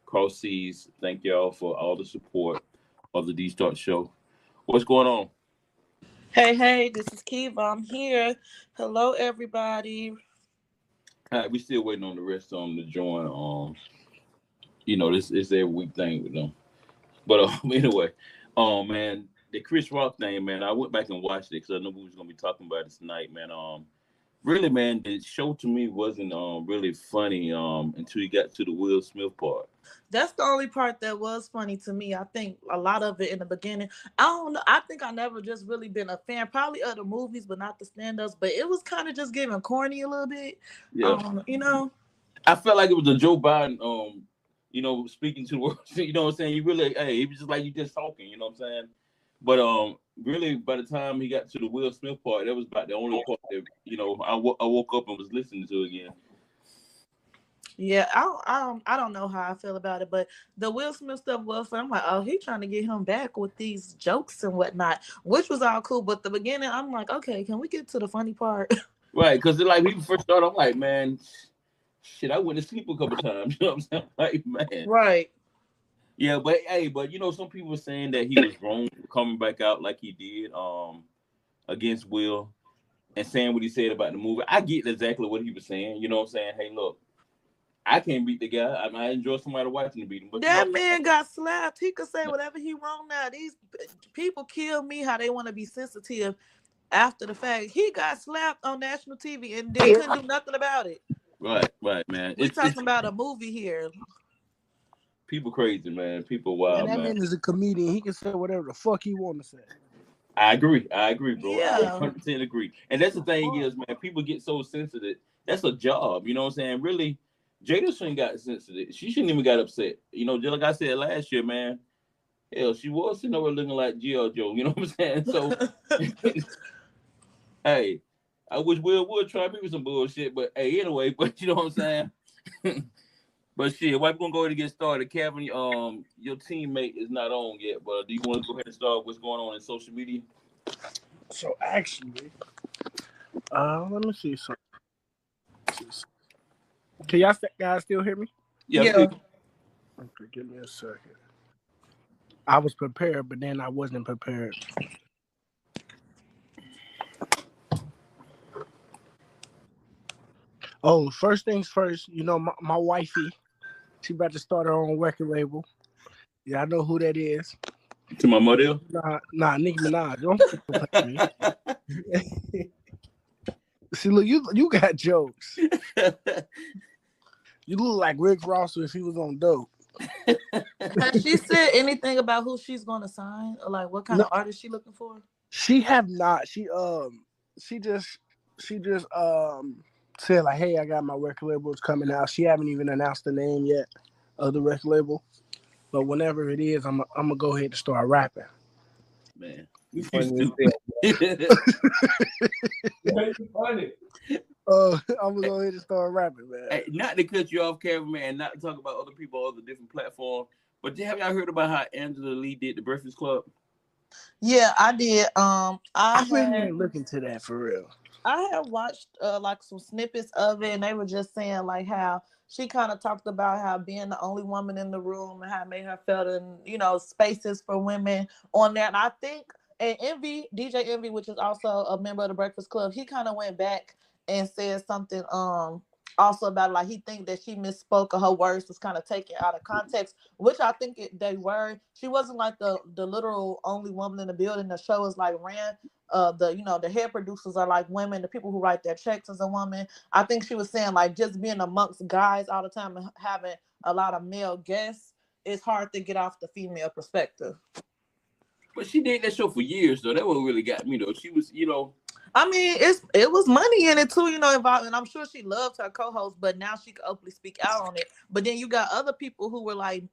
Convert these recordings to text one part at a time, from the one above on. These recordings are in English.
cross seas. Thank y'all for all the support of the Dee Starks Show. What's going on? Hey, hey, this is Kiva. I'm here. Hello, everybody. All right, we still waiting on the rest of them to join. This is every week thing with them. But anyway, man, the Chris Rock thing, man, I went back and watched it because I know we was gonna be talking about it tonight, man. Really, man, the show to me wasn't really funny until you got to the Will Smith part. That's the only part that was funny to me. I think a lot of it in the beginning. I don't know. I think I never just really been a fan, probably of the movies, but not the stand-ups. But it was kind of just giving corny a little bit. Yeah, You know. I felt like it was a Joe Biden, speaking to the world. You know what I'm saying? You really, hey, it was just like you just talking. You know what I'm saying? But really, by the time he got to the Will Smith part, that was about the only part that I woke up and was listening to again. Yeah, I don't know how I feel about it, but the Will Smith stuff was fun. I'm like, oh, he trying to get him back with these jokes and whatnot, which was all cool. But the beginning, I'm like, okay, can we get to the funny part? Right, because like when he first started, I'm like, man, shit, I went to sleep a couple times. You know what I'm saying? Like, man, Right. yeah, but hey, some people were saying that he was wrong for coming back out like he did, against Will and saying what he said about the movie. I get exactly what he was saying. You know what I'm saying? Hey, look, I can't beat the guy. I enjoy somebody watching to beat him. But That man got slapped. He could say whatever he wrong now. These people kill me how they want to be sensitive after the fact. He got slapped on national TV and they couldn't do nothing about it. Right, man. We're talking about a movie here. People crazy, man. People wild, that man. man is a comedian. He can say whatever the fuck he want to say. I agree, bro. Yeah. I 100% agree. And that's the thing is, man, people get so sensitive. That's a job, you know what I'm saying? Really, Jada shouldn't got sensitive. She shouldn't even got upset. You know, just like I said last year, man. Hell, she was sitting over looking like G.I. Joe. You know what I'm saying? So, hey, I wish Will would try me with some bullshit. But hey, anyway, but you know what I'm saying? But shit, why we gonna go ahead and get started? Kevin, your teammate is not on yet, but do you want to go ahead and start what's going on in social media? So actually, let me see something. Can y'all guys still hear me? Yeah. Okay, give me a second. I was prepared, but then I wasn't prepared. Oh, first things first, you know, my wifey, she about to start her own record label. Yeah, I know who that is. To my model? Nah, Nicki Minaj. Don't play me. See, look, you got jokes. You look like Rick Ross if he was on dope. Has she said anything about who she's going to sign or like what kind of artist she looking for? She have not. She just said like, hey, I got my record label. It's coming out. She haven't even announced the name yet of the record label. But whenever it is, I'm gonna go ahead and start rapping. Man, you funny. Funny. I'm gonna go ahead and start rapping, man. Hey, not to cut you off, Kevin, man, not to talk about other people on other different platforms, but have y'all heard about how Angela Lee did the Breakfast Club? Yeah, I did. I've been looking to that for real. I have watched like some snippets of it, and they were just saying like how she kind of talked about how being the only woman in the room and how it made her felt in spaces for women on there. And I think and DJ Envy, which is also a member of the Breakfast Club, he kind of went back and said something also about like he think that she misspoke or her words was kind of taken out of context, which I think they were. She wasn't like the literal only woman in the building. The show is like ran. The head producers are like women. The people who write their checks is a woman. I think she was saying like just being amongst guys all the time and having a lot of male guests, it's hard to get off the female perspective. But she did that show for years though. That what really got me though. She was, I mean, it was money in it too, involved, and I'm sure she loved her co-host, but now she can openly speak out on it. But then you got other people who were like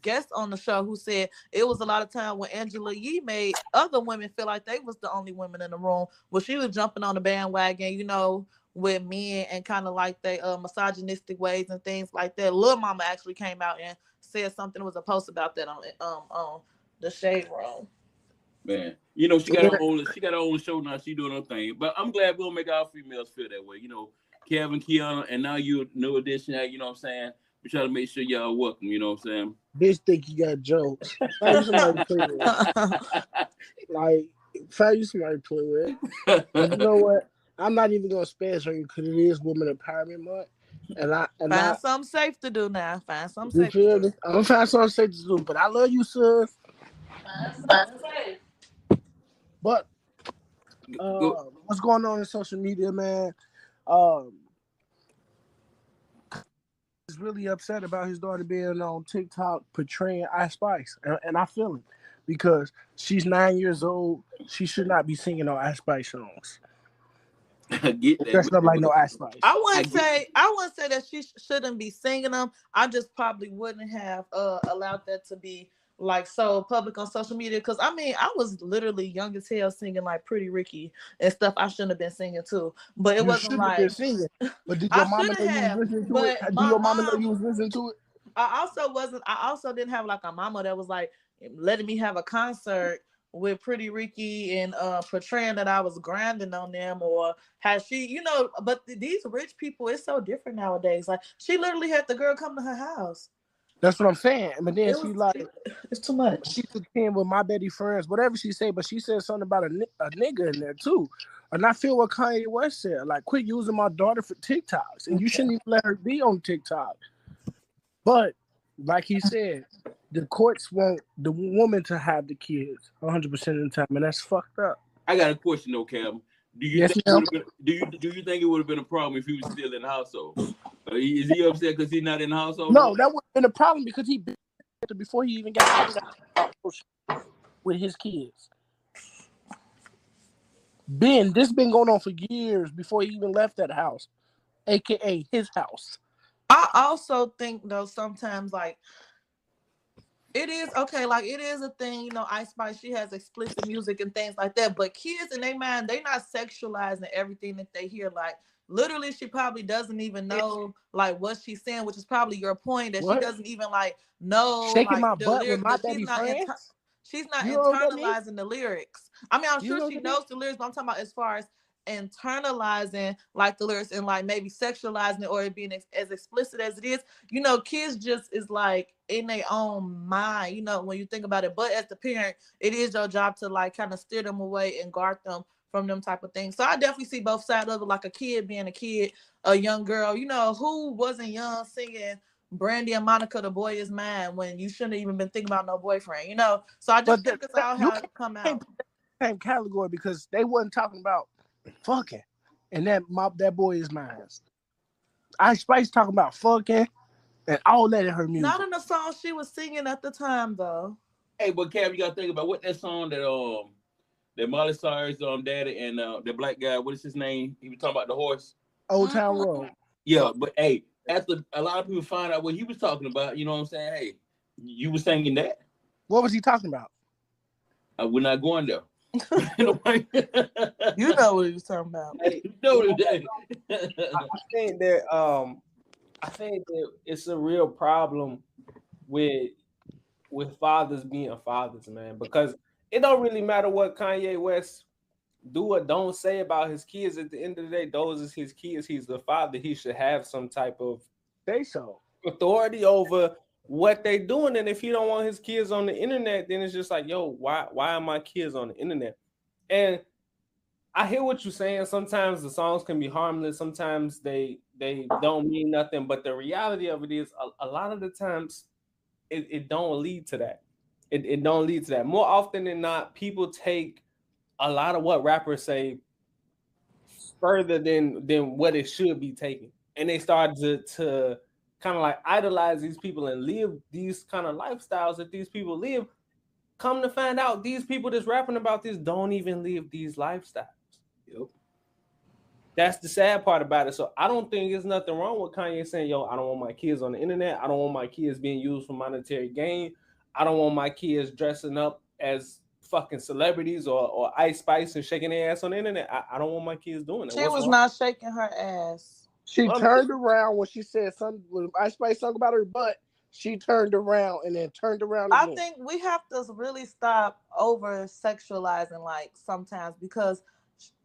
guests on the show who said it was a lot of time when Angela Yee made other women feel like they was the only women in the room. Well, she was jumping on the bandwagon, with men and kind of like they misogynistic ways and things like that. Lil Mama actually came out and said something. It was a post about that on the Shade Room. Man, she got her own show now. She doing her thing. But I'm glad we'll make our females feel that way. Kevin, Kiana, and now you new addition. You know what I'm saying? We try to make sure y'all welcome. You know what I'm saying? Bitch think you got jokes. Find you somebody to play with. Like, find you somebody to play with. And you know what? I'm not even gonna spaz on you because it is Women Empowerment Month. Find something safe to do now. Find something You safe feel to do. me? I'm gonna find something safe to do, but I love you, sis. Find something safe. But Go. what's going on in social media, man? Um, he's really upset about his daughter being on TikTok portraying Ice Spice, and I feel it because she's 9 years old. She should not be singing on Ice Spice songs. I get that. Dressed up like no Ice Spice. I wouldn't say that she shouldn't be singing them. I just probably wouldn't have allowed that to be like so public on social media. Because I mean, I was literally young as hell singing like Pretty Ricky and stuff I shouldn't have been singing too. But it wasn't like been singing. But did your I mama know shouldn't you was have. listening to But it? Do my your mama know mom, you was listening to it? I also didn't have like a mama that was like letting me have a concert with Pretty Ricky and portraying that I was grinding on them, or has she, but these rich people, it's so different nowadays. Like she literally had the girl come to her house. That's what I'm saying. But then It's too much. She's a 10 with my Betty friends, whatever she say, but she said something about a nigga in there too. And I feel what Kanye West said, like, quit using my daughter for TikToks, and you shouldn't even let her be on TikTok. But like he said, the courts want the woman to have the kids 100% of the time, and that's fucked up. I got a question though, Cam. Do you think it would have been a problem if he was still in the household? Is he upset because he's not in the household? No, that would have been a problem because he been before he even got out of the house with his kids. This been going on for years before he even left that house, aka his house. I also think though sometimes like it is okay, like it is a thing, Ice Spice, she has explicit music and things like that, but kids in their mind, they not sexualizing everything that they hear. Like literally, she probably doesn't even know like what she's saying, which is probably your point, that she doesn't even like know shaking like my the butt lyrics, with my that she's not you know internalizing the lyrics. I mean, I'm sure she knows the lyrics, but I'm talking about as far as internalizing like the lyrics and like maybe sexualizing it or it being as explicit as it is. Kids just is like in their own mind, when you think about it. But as the parent, it is your job to like kind of steer them away and guard them from them type of things. So I definitely see both sides of it, like a kid being a kid, a young girl, who wasn't young singing Brandy and Monica, The Boy Is Mine, when you shouldn't have even been thinking about no boyfriend, So I just think it's all how it come out. Same category because they wasn't talking about fucking, and that Boy Is Mine. Ice Spice talking about fucking and all that in her music. Not in the song she was singing at the time, though. Hey, but Cam, you gotta think about what that song that Miley Cyrus daddy and the black guy, what is his name? He was talking about the horse. Old Town Road. Yeah, but hey, after a lot of people find out what he was talking about, you know what I'm saying? Hey, you were singing that. What was he talking about? We're not going there. You know what he was talking about. I think that it's a real problem with fathers being fathers, man, because it don't really matter what Kanye West do or don't say about his kids. At the end of the day, those is his kids. He's the father. He should have some type of authority over what they doing. And if he don't want his kids on the internet, then it's just like, yo, why are my kids on the internet? And I hear what you're saying. Sometimes the songs can be harmless. Sometimes they don't mean nothing. But the reality of it is a lot of the times it don't lead to that. It don't lead to that. More often than not, people take a lot of what rappers say further than what it should be taken. And they start to kind of like idolize these people and live these kind of lifestyles that these people live. Come to find out, these people that's rapping about this don't even live these lifestyles. Yep. That's the sad part about it. So I don't think there's nothing wrong with Kanye saying, yo, I don't want my kids on the internet. I don't want my kids being used for monetary gain. I don't want my kids dressing up as fucking celebrities or Ice Spice and shaking their ass on the internet. I don't want my kids doing that. She was not shaking her ass. She turned around when she said something. When Ice Spice talking about her butt, she turned around and then turned around again. I think we have to really stop over sexualizing like sometimes, because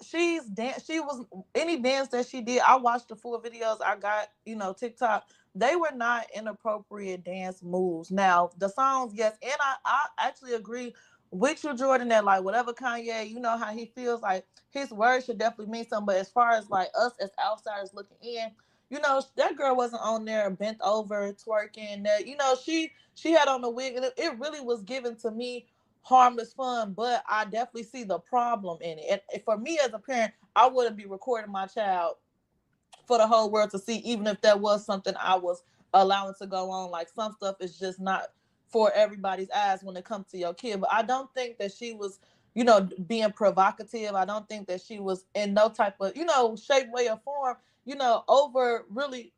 She was any dance that she did. I watched the full videos. I got, TikTok. They were not inappropriate dance moves. Now the songs, yes, and I actually agree with you, Jordan, that like whatever Kanye, you know how he feels like his words should definitely mean something. But as far as like us as outsiders looking in, that girl wasn't on there bent over twerking. That she had on the wig, and it really was given to me harmless fun. But I definitely see the problem in it. And for me as a parent, I wouldn't be recording my child for the whole world to see, even if that was something I was allowing to go on. Like some stuff is just not for everybody's eyes when it comes to your kid. But I don't think that she was, being provocative. I don't think that she was in no type of, shape, way, or form, over really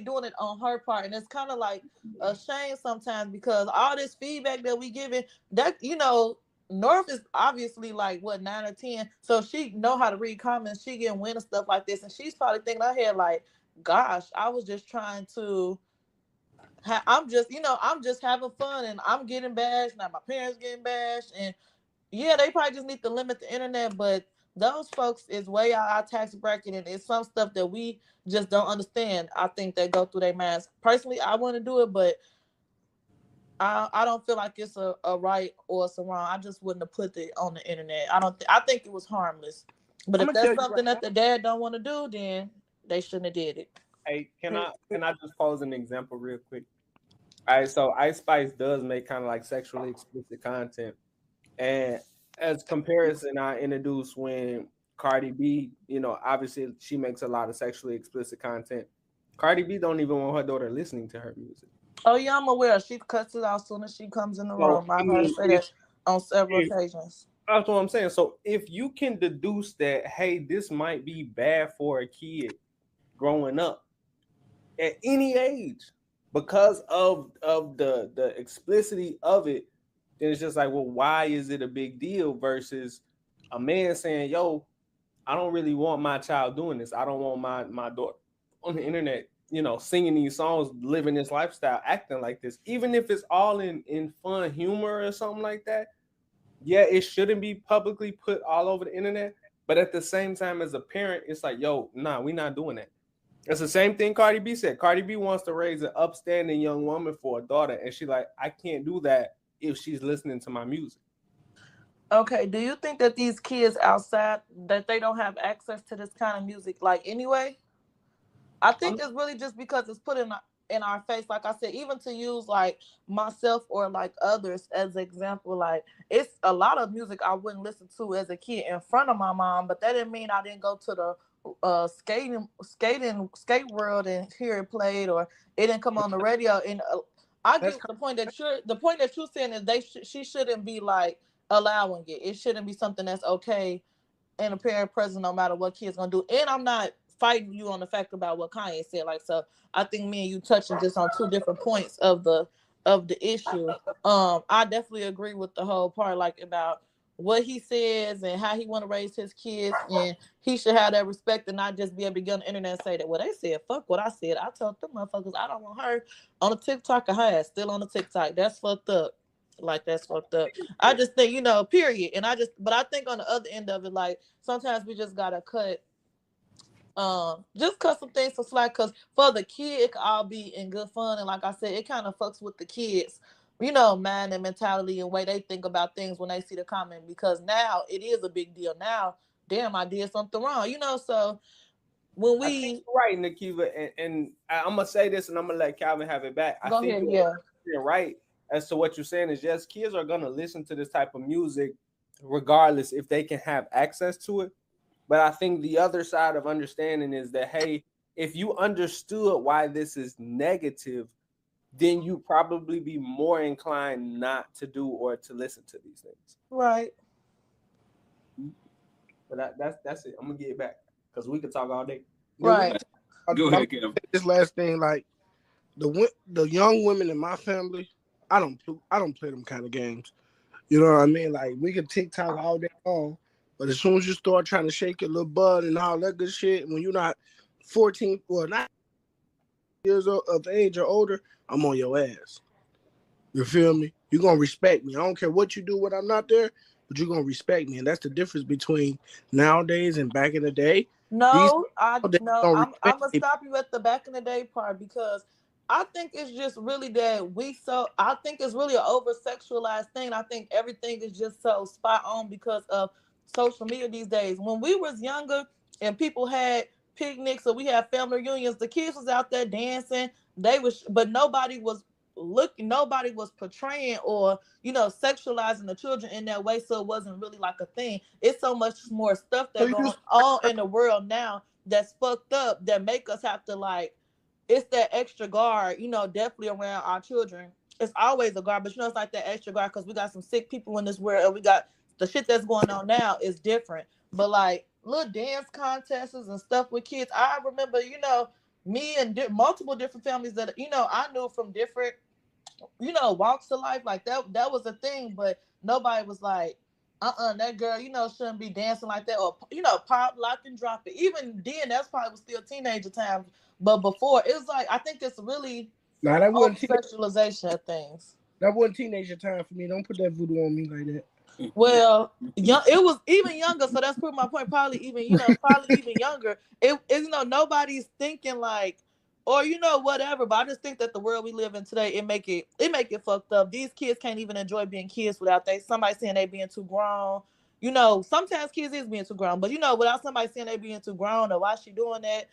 doing it on her part. And it's kind of like a shame sometimes because all this feedback that we giving, that, North is obviously like 9 or 10, so she know how to read comments. She getting win and stuff like this, and she's probably thinking in her head like, "Gosh, I was just trying to. I'm just having fun, and I'm getting bashed. Now my parents getting bashed, and yeah, they probably just need to limit the internet. But those folks is way out our tax bracket, and it's some stuff that we just don't understand. I think they go through their minds. Personally, I want to do it, but I don't feel like it's a right or it's a wrong. I just wouldn't have put it on the internet. I think it was harmless. But if that's something that the dad don't want to do, then they shouldn't have did it. Hey, can I just pose an example real quick? All right, so Ice Spice does make kind of like sexually explicit content, and as comparison, I introduced when Cardi B, obviously she makes a lot of sexually explicit content. Cardi B don't even want her daughter listening to her music. Oh yeah, I'm aware. She cuts it out as soon as she comes in the room. I've heard her say that on several occasions. That's what I'm saying. So if you can deduce that, hey, this might be bad for a kid growing up at any age because of the explicitity of it, then it's just like, well, why is it a big deal versus a man saying, yo, I don't really want my child doing this. I don't want my daughter on the internet, singing these songs, living this lifestyle, acting like this, even if it's all in fun humor or something like that. Yeah, it shouldn't be publicly put all over the internet. But at the same time, as a parent, it's like, yo, nah, we're not doing that. It's the same thing Cardi B said. Cardi B wants to raise an upstanding young woman for a daughter. And she's like, I can't do that if she's listening to my music. Okay, do you think that these kids outside, that they don't have access to this kind of music, like anyway? I think it's really just because it's put in our face. Like I said, even to use like myself or like others as example, like it's a lot of music I wouldn't listen to as a kid in front of my mom, but that didn't mean I didn't go to the skate world and hear it played, or it didn't come on the radio. And I get the point that you're saying is she shouldn't be like allowing it. It shouldn't be something that's okay and a parent present no matter what kid's gonna do. And I'm not fighting you on the fact about what Kanye said. Like, so I think me and you touching just on two different points of the issue. I definitely agree with the whole part, like about what he says and how he want to raise his kids, and he should have that respect and not just be able to get on the internet and say that, well, they said fuck what I said. I told them motherfuckers I don't want her on the TikTok, or her ass still on the TikTok. That's fucked up. Like, that's fucked up. I just think, period. And but I think on the other end of it, like sometimes we just gotta cut some things for slack, because for the kid it could all be in good fun. And like I said, it kind of fucks with the kids, mind and mentality and way they think about things when they see the comment, because now it is a big deal. Now, damn, I did something wrong, so when we, I think you're right, Nikiva, and I'm gonna say this and I'm gonna let Calvin have it back. Go ahead, yeah. You're right as to what you're saying is, yes, kids are gonna listen to this type of music regardless if they can have access to it. But I think the other side of understanding is that, hey, if you understood why this is negative, then you probably be more inclined not to do or to listen to these things. Right. But that's it. I'm gonna get it back because we could talk all day. Right. Go ahead, Kevin. This last thing, like the young women in my family, I don't play them kind of games. You know what I mean? Like, we can TikTok all day long, but as soon as you start trying to shake your little butt and all that good shit, when you're not 14 or not years of age or older, I'm on your ass. You feel me? You're going to respect me. I don't care what you do when I'm not there. but you're gonna respect me, and that's the difference between nowadays and back in the day. These No, nowadays no, don't I'm respect gonna me. stop you at the back in the day part because I think it's just really that I think it's really an over sexualized thing. I think everything is just so spot on because of social media these days. When we was younger and people had picnics or we had family reunions, the kids was out there dancing. But nobody was portraying or sexualizing the children in that way, so it wasn't really like a thing. It's so much more stuff So that you going on in the world now that's fucked up that make us have to like it's that extra guard, definitely around our children. It's always a guard, but it's like that extra guard because we got some sick people in this world and we got the shit that's going on now is different. But like little dance contests and stuff with kids, I remember, me and multiple different families that, I knew from different walks of life, like that was a thing, but nobody was like, that girl, shouldn't be dancing like that, or pop, lock, and drop it. Even then, that's probably was still teenager times, but before it was like I think it's really Nah, that over wasn't sexualization of things. that wasn't teenager time for me. Don't put that voodoo on me like that. Well, it was even younger, so that's pretty my point. Probably even, probably even younger. Nobody's thinking like, or whatever. But I just think that the world we live in today, it make it fucked up. These kids can't even enjoy being kids without somebody saying they being too grown. Sometimes kids is being too grown, but without somebody saying they being too grown or why she doing that.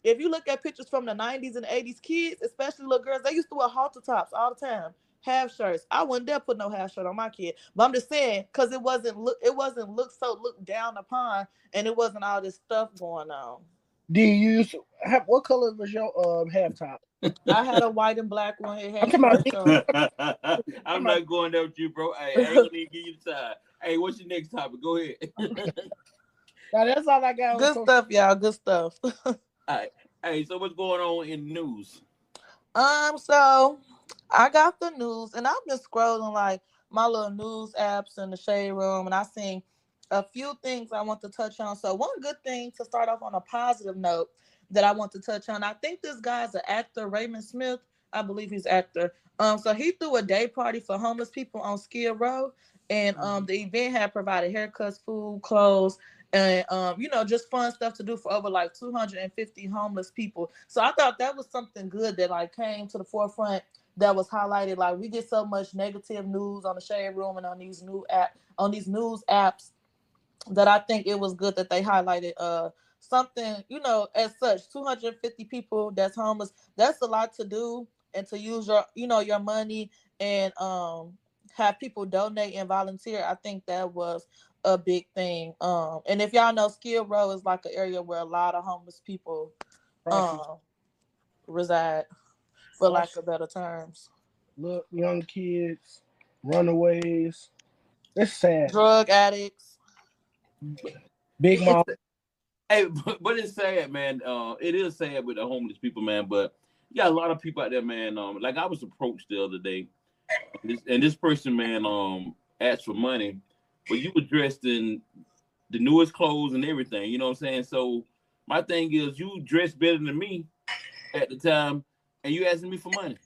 If you look at pictures from the 90s and 80s, kids, especially little girls, they used to wear halter tops all the time, half shirts. I wouldn't dare put no half shirt on my kid. But I'm just saying, because it wasn't so looked down upon, and it wasn't all this stuff going on. Do you what color was your half top? I had a white and black one. It I'm had talking about stripes on I'm not going there with you, bro. Hey, I ain't gonna even give you the time. Hey, what's your next topic? Go ahead. now that's all I got. Good stuff, y'all. Good stuff. All right. Hey, so what's going on in the news? So I got the news, and I've been scrolling like my little news apps in the shade room, and I seen a few things I want to touch on. So one good thing to start off on a positive note that I want to touch on. I think this guy's an actor, Raymond Smith. I believe he's an actor. So he threw a day party for homeless people on Skid Row, and the event had provided haircuts, food, clothes, and just fun stuff to do for over like 250 homeless people. So I thought that was something good that like came to the forefront, that was highlighted. Like we get so much negative news on the shade room and on these news apps, that I think it was good that they highlighted something, as such. 250 people that's homeless, that's a lot to do, and to use your money and have people donate and volunteer. I think that was a big thing. And if y'all know, Skid Row is like an area where a lot of homeless people reside, for lack of better terms. Look, young kids, runaways. It's sad. Drug addicts. Big mom. Hey, but it's sad, man. It is sad with the homeless people, man. But you got a lot of people out there, man. Like I was approached the other day, and this person, man, asked for money, but you were dressed in the newest clothes and everything. You know what I'm saying? So my thing is, you dressed better than me at the time, and you asking me for money.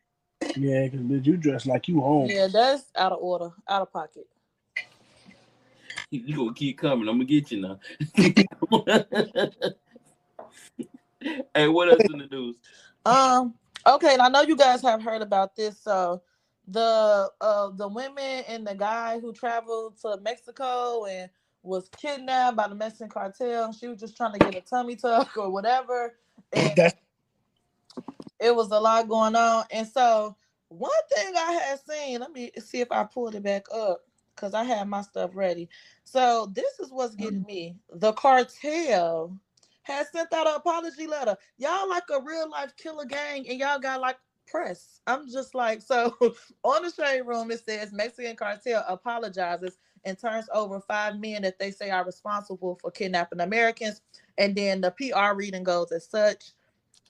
Yeah, because you dress like you home. Yeah, that's out of order, out of pocket. You gonna keep coming. I'm gonna get you now. Hey, what else in the news? Okay, and I know you guys have heard about this. So the women and the guy who traveled to Mexico and was kidnapped by the Mexican cartel. She was just trying to get a tummy tuck or whatever. And it was a lot going on. And so one thing I had seen, let me see if I pulled it back up, because I had my stuff ready. So this is what's getting me. The cartel has sent out an apology letter. Y'all like a real life killer gang, and y'all got like press. I'm just like, so on the shade room, it says Mexican cartel apologizes and turns over 5 men that they say are responsible for kidnapping Americans. And then the PR reading goes as such: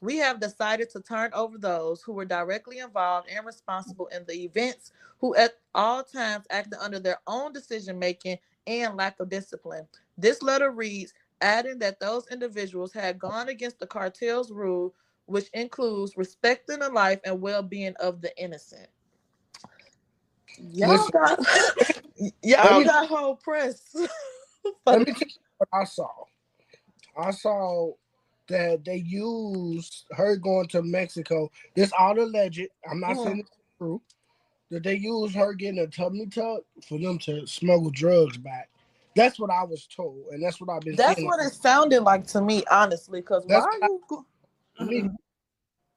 we have decided to turn over those who were directly involved and responsible in the events, who at all times acted under their own decision-making and lack of discipline. This letter reads, adding that those individuals had gone against the cartel's rule, which includes respecting the life and well-being of the innocent. Y'all Listen, got let y'all me got whole press. let me tell you what I saw. I saw that they used her going to Mexico. This all alleged. I'm not saying it's true. That they used her getting a tummy tuck for them to smuggle drugs back. That's what I was told, and that's what I've been That's seeing. what it sounded like to me, honestly. Because why That's are what you? I mean.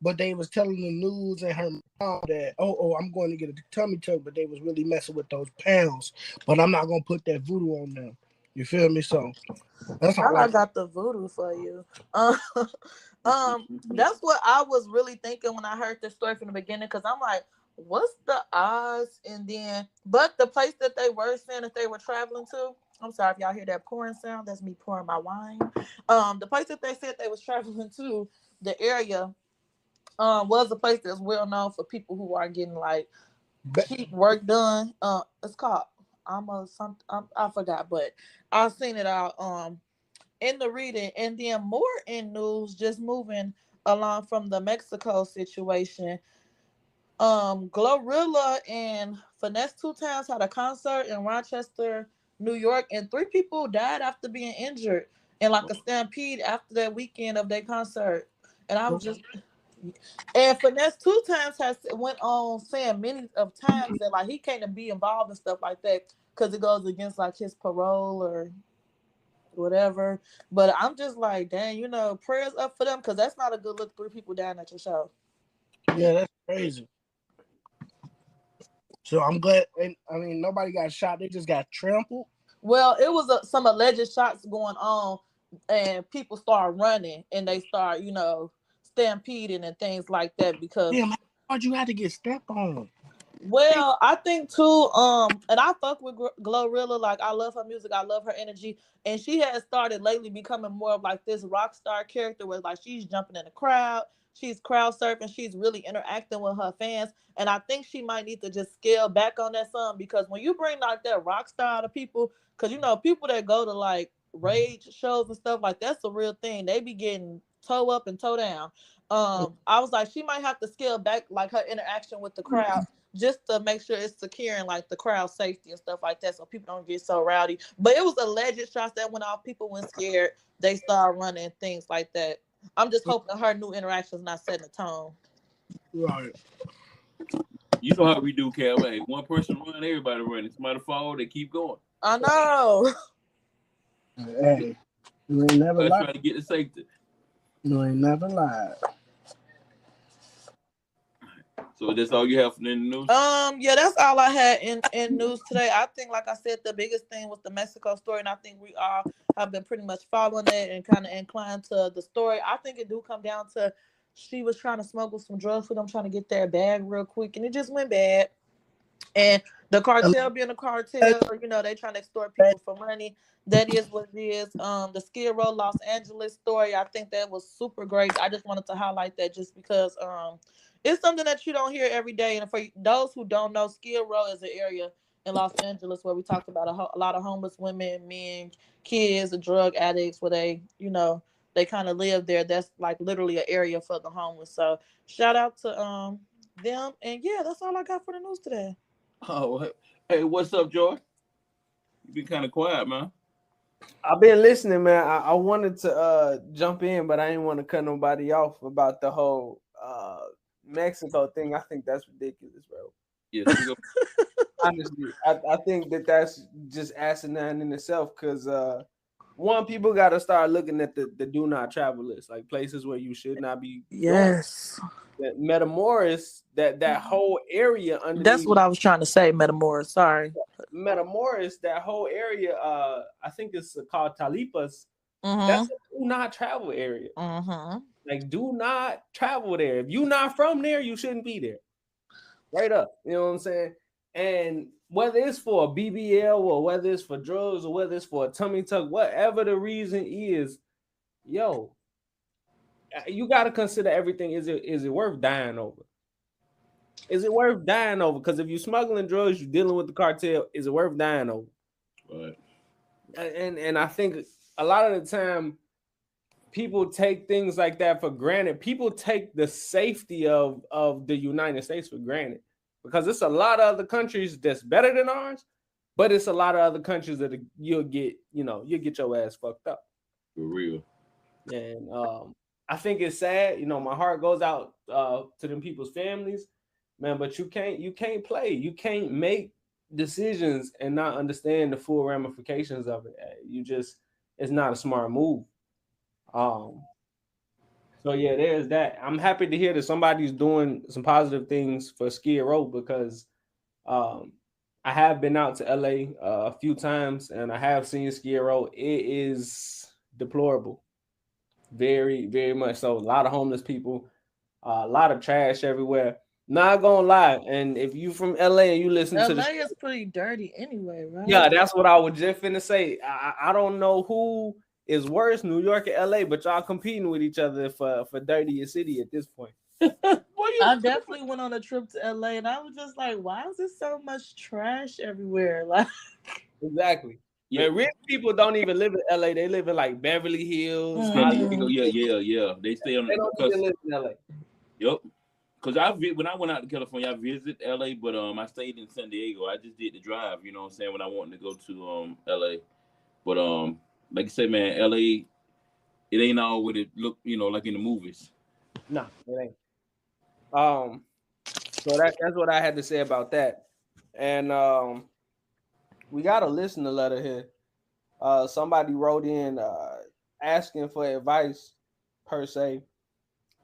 But they was telling the news and her mom that, I'm going to get a tummy tuck, but they was really messing with those pounds. But I'm not gonna put that voodoo on them. You feel me? So that's Thought all I got the voodoo for you. That's what I was really thinking when I heard this story from the beginning. Because I'm like, what's the odds? And then, but the place that they were saying that they were traveling to. I'm sorry if y'all hear that pouring sound. That's me pouring my wine. The place that they said they was traveling to, the area, was a place that's well known for people who are getting like cheap work done. It's called I forgot, but I seen it out in the reading, and then more in news. Just moving along from the Mexico situation. Glorilla and Finesse Two Times had a concert in Rochester, New York, and 3 people died after being injured in like a stampede after that weekend of their concert. And I was just and Finesse Two Times has went on saying many of times that like he can't be involved in stuff like that because it goes against like his parole or whatever. But I'm just like, dang, prayers up for them because that's not a good look. 3 people dying at your show. Yeah, that's crazy. So I'm glad. And I mean, nobody got shot. They just got trampled. Well, it was some alleged shots going on, and people start running and they start, stampeding and things like that because. Damn, hard you had to get stepped on. Well, I think too, and I fuck with Glorilla. Like, I love her music, I love her energy, and she has started lately becoming more of like this rock star character, where like she's jumping in the crowd, she's crowd surfing, she's really interacting with her fans, and I think she might need to just scale back on that some because when you bring like that rock star to people, because people that go to like rage shows and stuff like that's a real thing. They be getting toe up and toe down. I was like, she might have to scale back like her interaction with the crowd just to make sure it's securing like the crowd safety and stuff like that so people don't get so rowdy. But it was alleged shots that went off. People went scared. They started running, things like that. I'm just hoping her new interactions not setting the tone. Right. You know how we do, Cal. Hey, one person run, everybody running. Somebody fall, they keep going. I know. Hey, you ain't never lied. Trying to get the safety. You ain't never lied. So that's all you have for the news? Yeah, that's all I had in news today. I think, like I said, the biggest thing was the Mexico story, and I think we all have been pretty much following it and kind of inclined to the story. I think it do come down to she was trying to smuggle some drugs for them, trying to get their bag real quick, and it just went bad. And the cartel being a cartel, they trying to extort people for money. That is what it is. The Skid Row Los Angeles story, I think that was super great. I just wanted to highlight that just because it's something that you don't hear every day. And for those who don't know, Skid Row is an area in Los Angeles where we talked about a lot of homeless women, men, kids, and drug addicts where they kind of live there. That's like literally an area for the homeless. So shout out to them. And yeah, that's all I got for the news today. Oh, hey, what's up, George? You been kind of quiet, man. I've been listening, man. I wanted to jump in, but I didn't want to cut nobody off about the whole Mexico thing. I think that's ridiculous, bro. Yes, honestly, I think that's just asinine in itself because one, people got to start looking at the do not travel list, like places where you should not be yes going. That Metamoris, that whole area underneath. That's what I was trying to say, Metamoris. Sorry. Metamoris, that whole area, I think it's called Talipas. Mm-hmm. That's a do not travel area. Mm-hmm. Like, do not travel there. If you're not from there, you shouldn't be there. Right up. You know what I'm saying? And whether it's for a BBL or whether it's for drugs or whether it's for a tummy tuck, whatever the reason is, yo, you got to consider everything. Is it worth dying over? Is it worth dying over? Because if you're smuggling drugs, you're dealing with the cartel. Is it worth dying over? Right. And I think a lot of the time, people take things like that for granted. People take the safety of the United States for granted. because it's a lot of other countries that's better than ours, but it's a lot of other countries that you'll get your ass fucked up. For real. And I think it's sad. My heart goes out to them people's families, man. But you can't play. You can't make decisions and not understand the full ramifications of it. It's not a smart move. So yeah, there's that. I'm happy to hear that somebody's doing some positive things for Skid Row, because I have been out to LA a few times and I have seen Skid Row. It is deplorable. Very, very much so. A lot of homeless people, a lot of trash everywhere. Not gonna lie, and if you from LA and you listen to LA is pretty dirty anyway, right? Yeah, that's what I was just finna say. I don't know who is worse, New York or LA, but y'all competing with each other for dirtiest city at this point. I definitely went on a trip to LA and I was just like, why is there so much trash everywhere? Like, exactly. Yeah, rich people don't even live in LA. They live in like Beverly Hills. Yeah. They stay on. They don't even live in LA. Yep. Because when I went out to California, I visited LA, but I stayed in San Diego. I just did the drive, you know what I'm saying, when I wanted to go to LA. But like I said, man, LA, it ain't all what it look, like in the movies. No, it ain't. So that's what I had to say about that. And we got a listener letter here. Somebody wrote in asking for advice per se,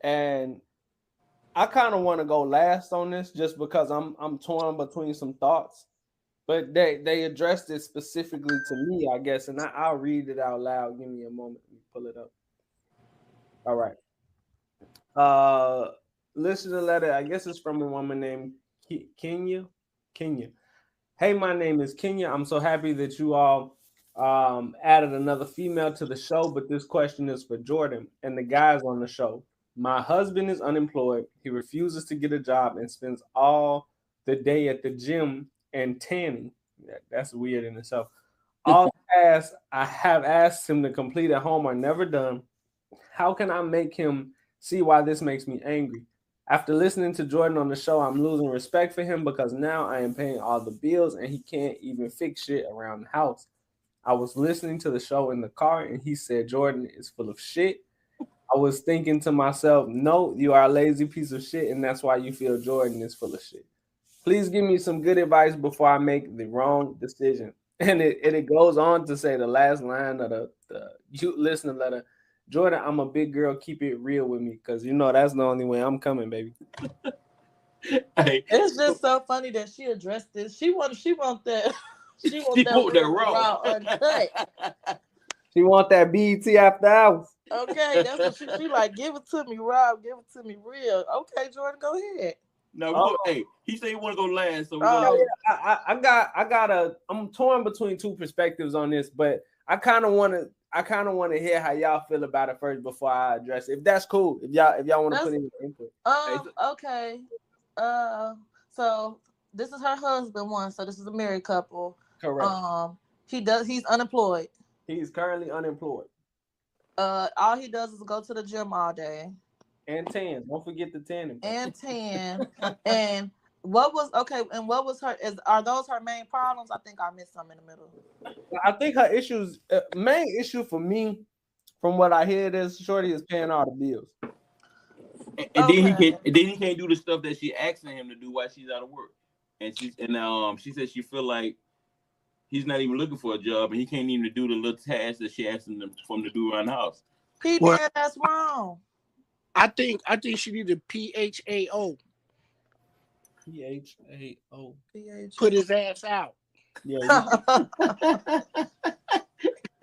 and I kind of want to go last on this just because I'm torn between some thoughts, but they addressed it specifically to me, I guess, and I'll read it out loud. Give me a moment. Let me pull it up. All right. Listener letter, I guess it's from a woman named Kenya. Hey, my name is Kenya. I'm so happy that you all added another female to the show, but this question is for Jordan and the guys on the show. My husband is unemployed. He refuses to get a job and spends all the day at the gym and tanning. That's weird in itself. All tasks I have asked him to complete at home are never done. How can I make him see why this makes me angry? After listening to Jordan on the show, I'm losing respect for him because now I am paying all the bills and he can't even fix shit around the house. I was listening to the show in the car and he said Jordan is full of shit. I was thinking to myself, no, you are a lazy piece of shit, and that's why you feel Jordan is full of shit. Please give me some good advice before I make the wrong decision. And it goes on to say the last line of the listener letter, Jordan, I'm a big girl. Keep it real with me, because that's the only way I'm coming, baby. It's just so funny that she addressed this. She want that. She want that raw uncut. She want that BET after hours. Okay, that's what she like. Give it to me, Rob. Give it to me real. Okay, Jordan, go ahead. No, hey, he said he want to go last. So I'm torn between two perspectives on this, but I kind of want to hear how y'all feel about it first before I address it. If that's cool, if y'all want to put in your input. Okay. So this is her husband one. So this is a married couple. Correct. He's unemployed. He's currently unemployed. All he does is go to the gym all day. And tan. Don't forget the tanning. And tan. And what was are those her main problems? I think I missed some in the middle. I think her issues, main issue for me, from what I hear, is Shorty is paying all the bills. And then he can't do the stuff that she asking him to do while she's out of work. And she said she feel like he's not even looking for a job and he can't even do the little tasks that she asking him to do around the house. That's wrong. I think she need a PHAO. PHAO. Put his ass out. Yeah.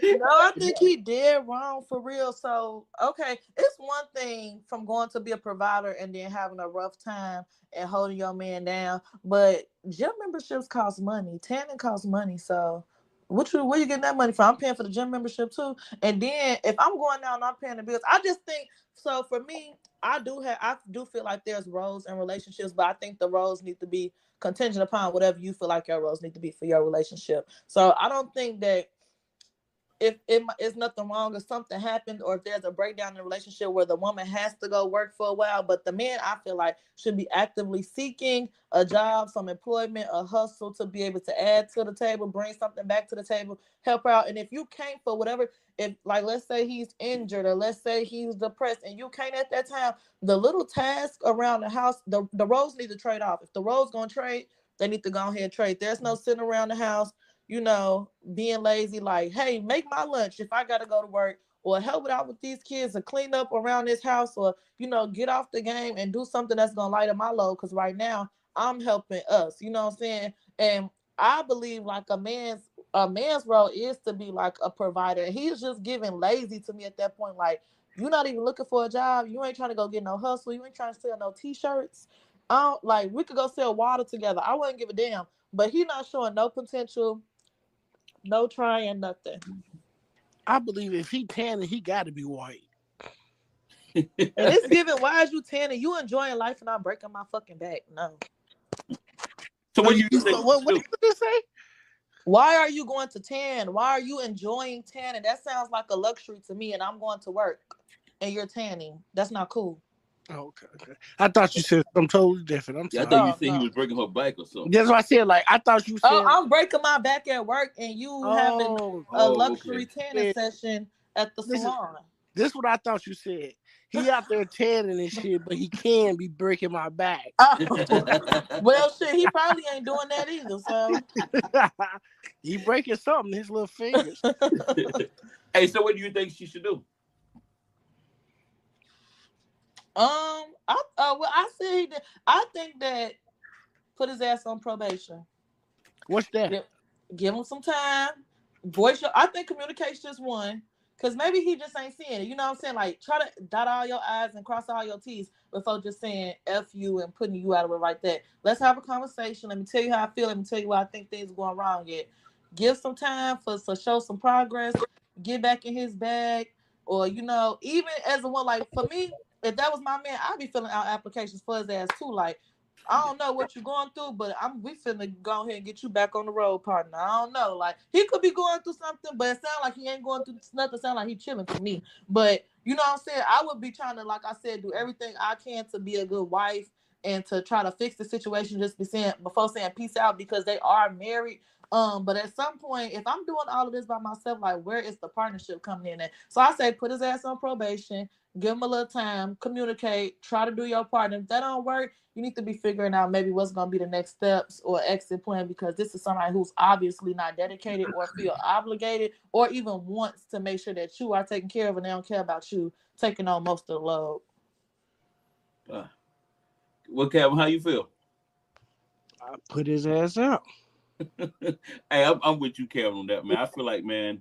No, I think he did wrong for real. So, okay, it's one thing from going to be a provider and then having a rough time and holding your man down, but gym memberships cost money. Tanning costs money. So, where you getting that money from? I'm paying for the gym membership too. And then if I'm going out and I'm paying the bills, I just think so. For me, I do feel like there's roles in relationships, but I think the roles need to be contingent upon whatever you feel like your roles need to be for your relationship. So I don't think that if it's nothing wrong, if something happened, or if there's a breakdown in the relationship where the woman has to go work for a while, but the man, I feel like, should be actively seeking a job, some employment, a hustle to be able to add to the table, bring something back to the table, help out. And if you can't for whatever, if like let's say he's injured or let's say he's depressed and you can't at that time, the little task around the house, the roles need to trade off. If the roles gonna trade, they need to go ahead and trade. There's no sitting around the house, being lazy, like, hey, make my lunch if I gotta go to work, or help it out with these kids, or clean up around this house, or get off the game and do something that's gonna lighten my load. Because right now I'm helping us. You know what I'm saying? And I believe like a man's role is to be like a provider. He's just giving lazy to me at that point. Like, you're not even looking for a job. You ain't trying to go get no hustle. You ain't trying to sell no t-shirts. I don't, like, we could go sell water together. I wouldn't give a damn. But he not showing no potential, no trying, nothing. I believe if he tanning, he got to be white. And it's given, why is you tanning? You enjoying life and I'm breaking my fucking back. No. So what do you say? What did you say? Why are you going to tan? Why are you enjoying tanning? That sounds like a luxury to me, and I'm going to work and you're tanning. That's not cool. Oh, okay. I thought you said something totally different. I'm sorry. I thought you said he was breaking her back or something. That's what I said. Like, I thought you said. Oh, I'm breaking my back at work and you having a luxury tanning session at the salon. This is what I thought you said. He out there tanning and shit, but he can be breaking my back. Well, shit, he probably ain't doing that either. So he breaking something, his little fingers. Hey, so what do you think she should do? I said he did. I think that put his ass on probation. What's that? Give him some time. I think communication is one. Because maybe he just ain't seeing it. You know what I'm saying? Like, try to dot all your I's and cross all your T's before just saying F you and putting you out of it like that. Let's have a conversation. Let me tell you how I feel. Let me tell you why I think things are going wrong yet. Give some time for show some progress. Get back in his bag. Or, even as a one, like, for me, if that was my man, I'd be filling out applications for his ass too. Like, I don't know what you're going through, but we finna go ahead and get you back on the road, partner. I don't know. Like, he could be going through something, but it sounds like he ain't going through nothing. Sound like he chilling to me. But you know what I'm saying? I would be trying to, like I said, do everything I can to be a good wife and to try to fix the situation before saying peace out, because they are married. But at some point, if I'm doing all of this by myself, like, where is the partnership coming in at? So I say put his ass on probation, give him a little time, communicate, try to do your part. And if that don't work, you need to be figuring out maybe what's going to be the next steps or exit plan, because this is somebody who's obviously not dedicated or feel obligated or even wants to make sure that you are taken care of and they don't care about you taking on most of the load. Well, Kevin, how you feel? I put his ass out. Hey, I'm with you, Kevin, on that, man. I feel like, man,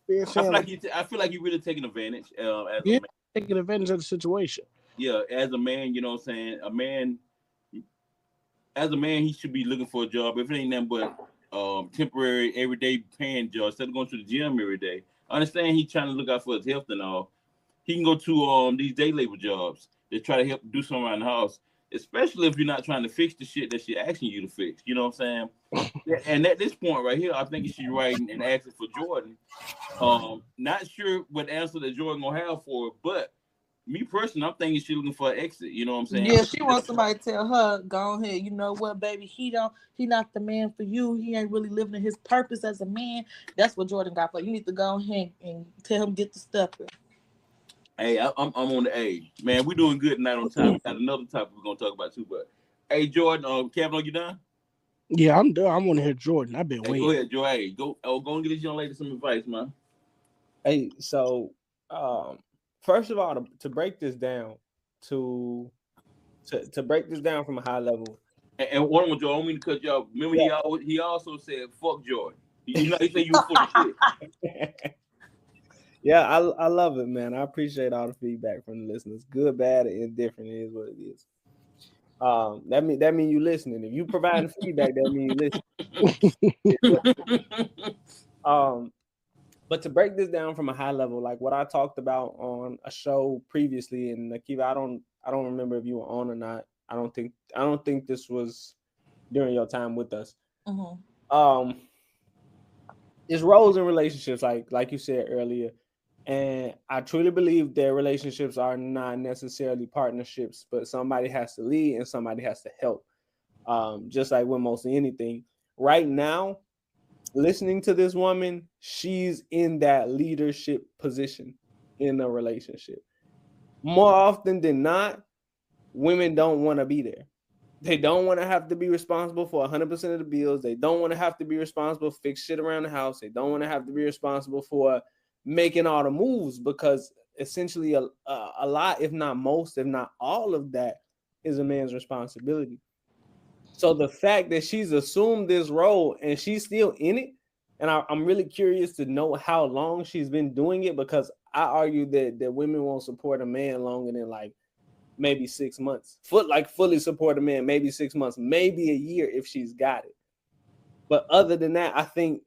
I feel like you're really taking advantage as a man. Taking advantage of the situation. Yeah, as a man, you know what I'm saying? As a man, he should be looking for a job. If it ain't nothing but temporary, everyday paying job, instead of going to the gym every day. I understand he's trying to look out for his health and all. He can go to these day labor jobs that try to help do something around the house, especially if you're not trying to fix the shit that she's asking you to fix. You know what I'm saying? And at this point right here, I think she's writing and asking for Jordan. Not sure what answer that Jordan gonna have for her, but me personally, I'm thinking she's looking for an exit. You know what I'm saying? Yeah, she wants somebody to tell her, go ahead. You know what, baby? He not the man for you. He ain't really living in his purpose as a man. That's what Jordan got for you. You need to go ahead and tell him get the stuff. Hey, I'm on the A. Man, we're doing good tonight on time. Got another topic we're gonna talk about too, but hey, Jordan, Kevin, are you done? Yeah, I'm done. I want to hear Jordan. I've been waiting. Go ahead, Jordan. Hey, go and get this young lady some advice, man. Hey, so first of all, to break this down, to break this down from a high level. And one more, Jordan, I don't mean to cut you off. Remember, he also said, "Fuck Jordan." You know, he said you were full of shit. Yeah, I love it, man. I appreciate all the feedback from the listeners. Good, bad, or indifferent, it is what it is. That mean you listening. If you providing feedback, that mean you listening. But to break this down from a high level, like what I talked about on a show previously, and Akiva, I don't remember if you were on or not. I don't think this was during your time with us. Mm-hmm. it's roles in relationships, like you said earlier. And I truly believe that relationships are not necessarily partnerships, but somebody has to lead and somebody has to help. Just like with mostly anything. Right now, listening to this woman, she's in that leadership position in a relationship. More often than not, women don't want to be there. They don't want to have to be responsible for 100% of the bills. They don't want to have to be responsible for fix shit around the house. They don't want to have to be responsible for making all the moves, because essentially a lot, if not most, if not all of that is a man's responsibility. So the fact that she's assumed this role and she's still in it, and I'm really curious to know how long she's been doing it, because I argue that women won't support a man longer than like maybe 6 months. Fully support a man, maybe 6 months, maybe a year if she's got it. But other than that, I think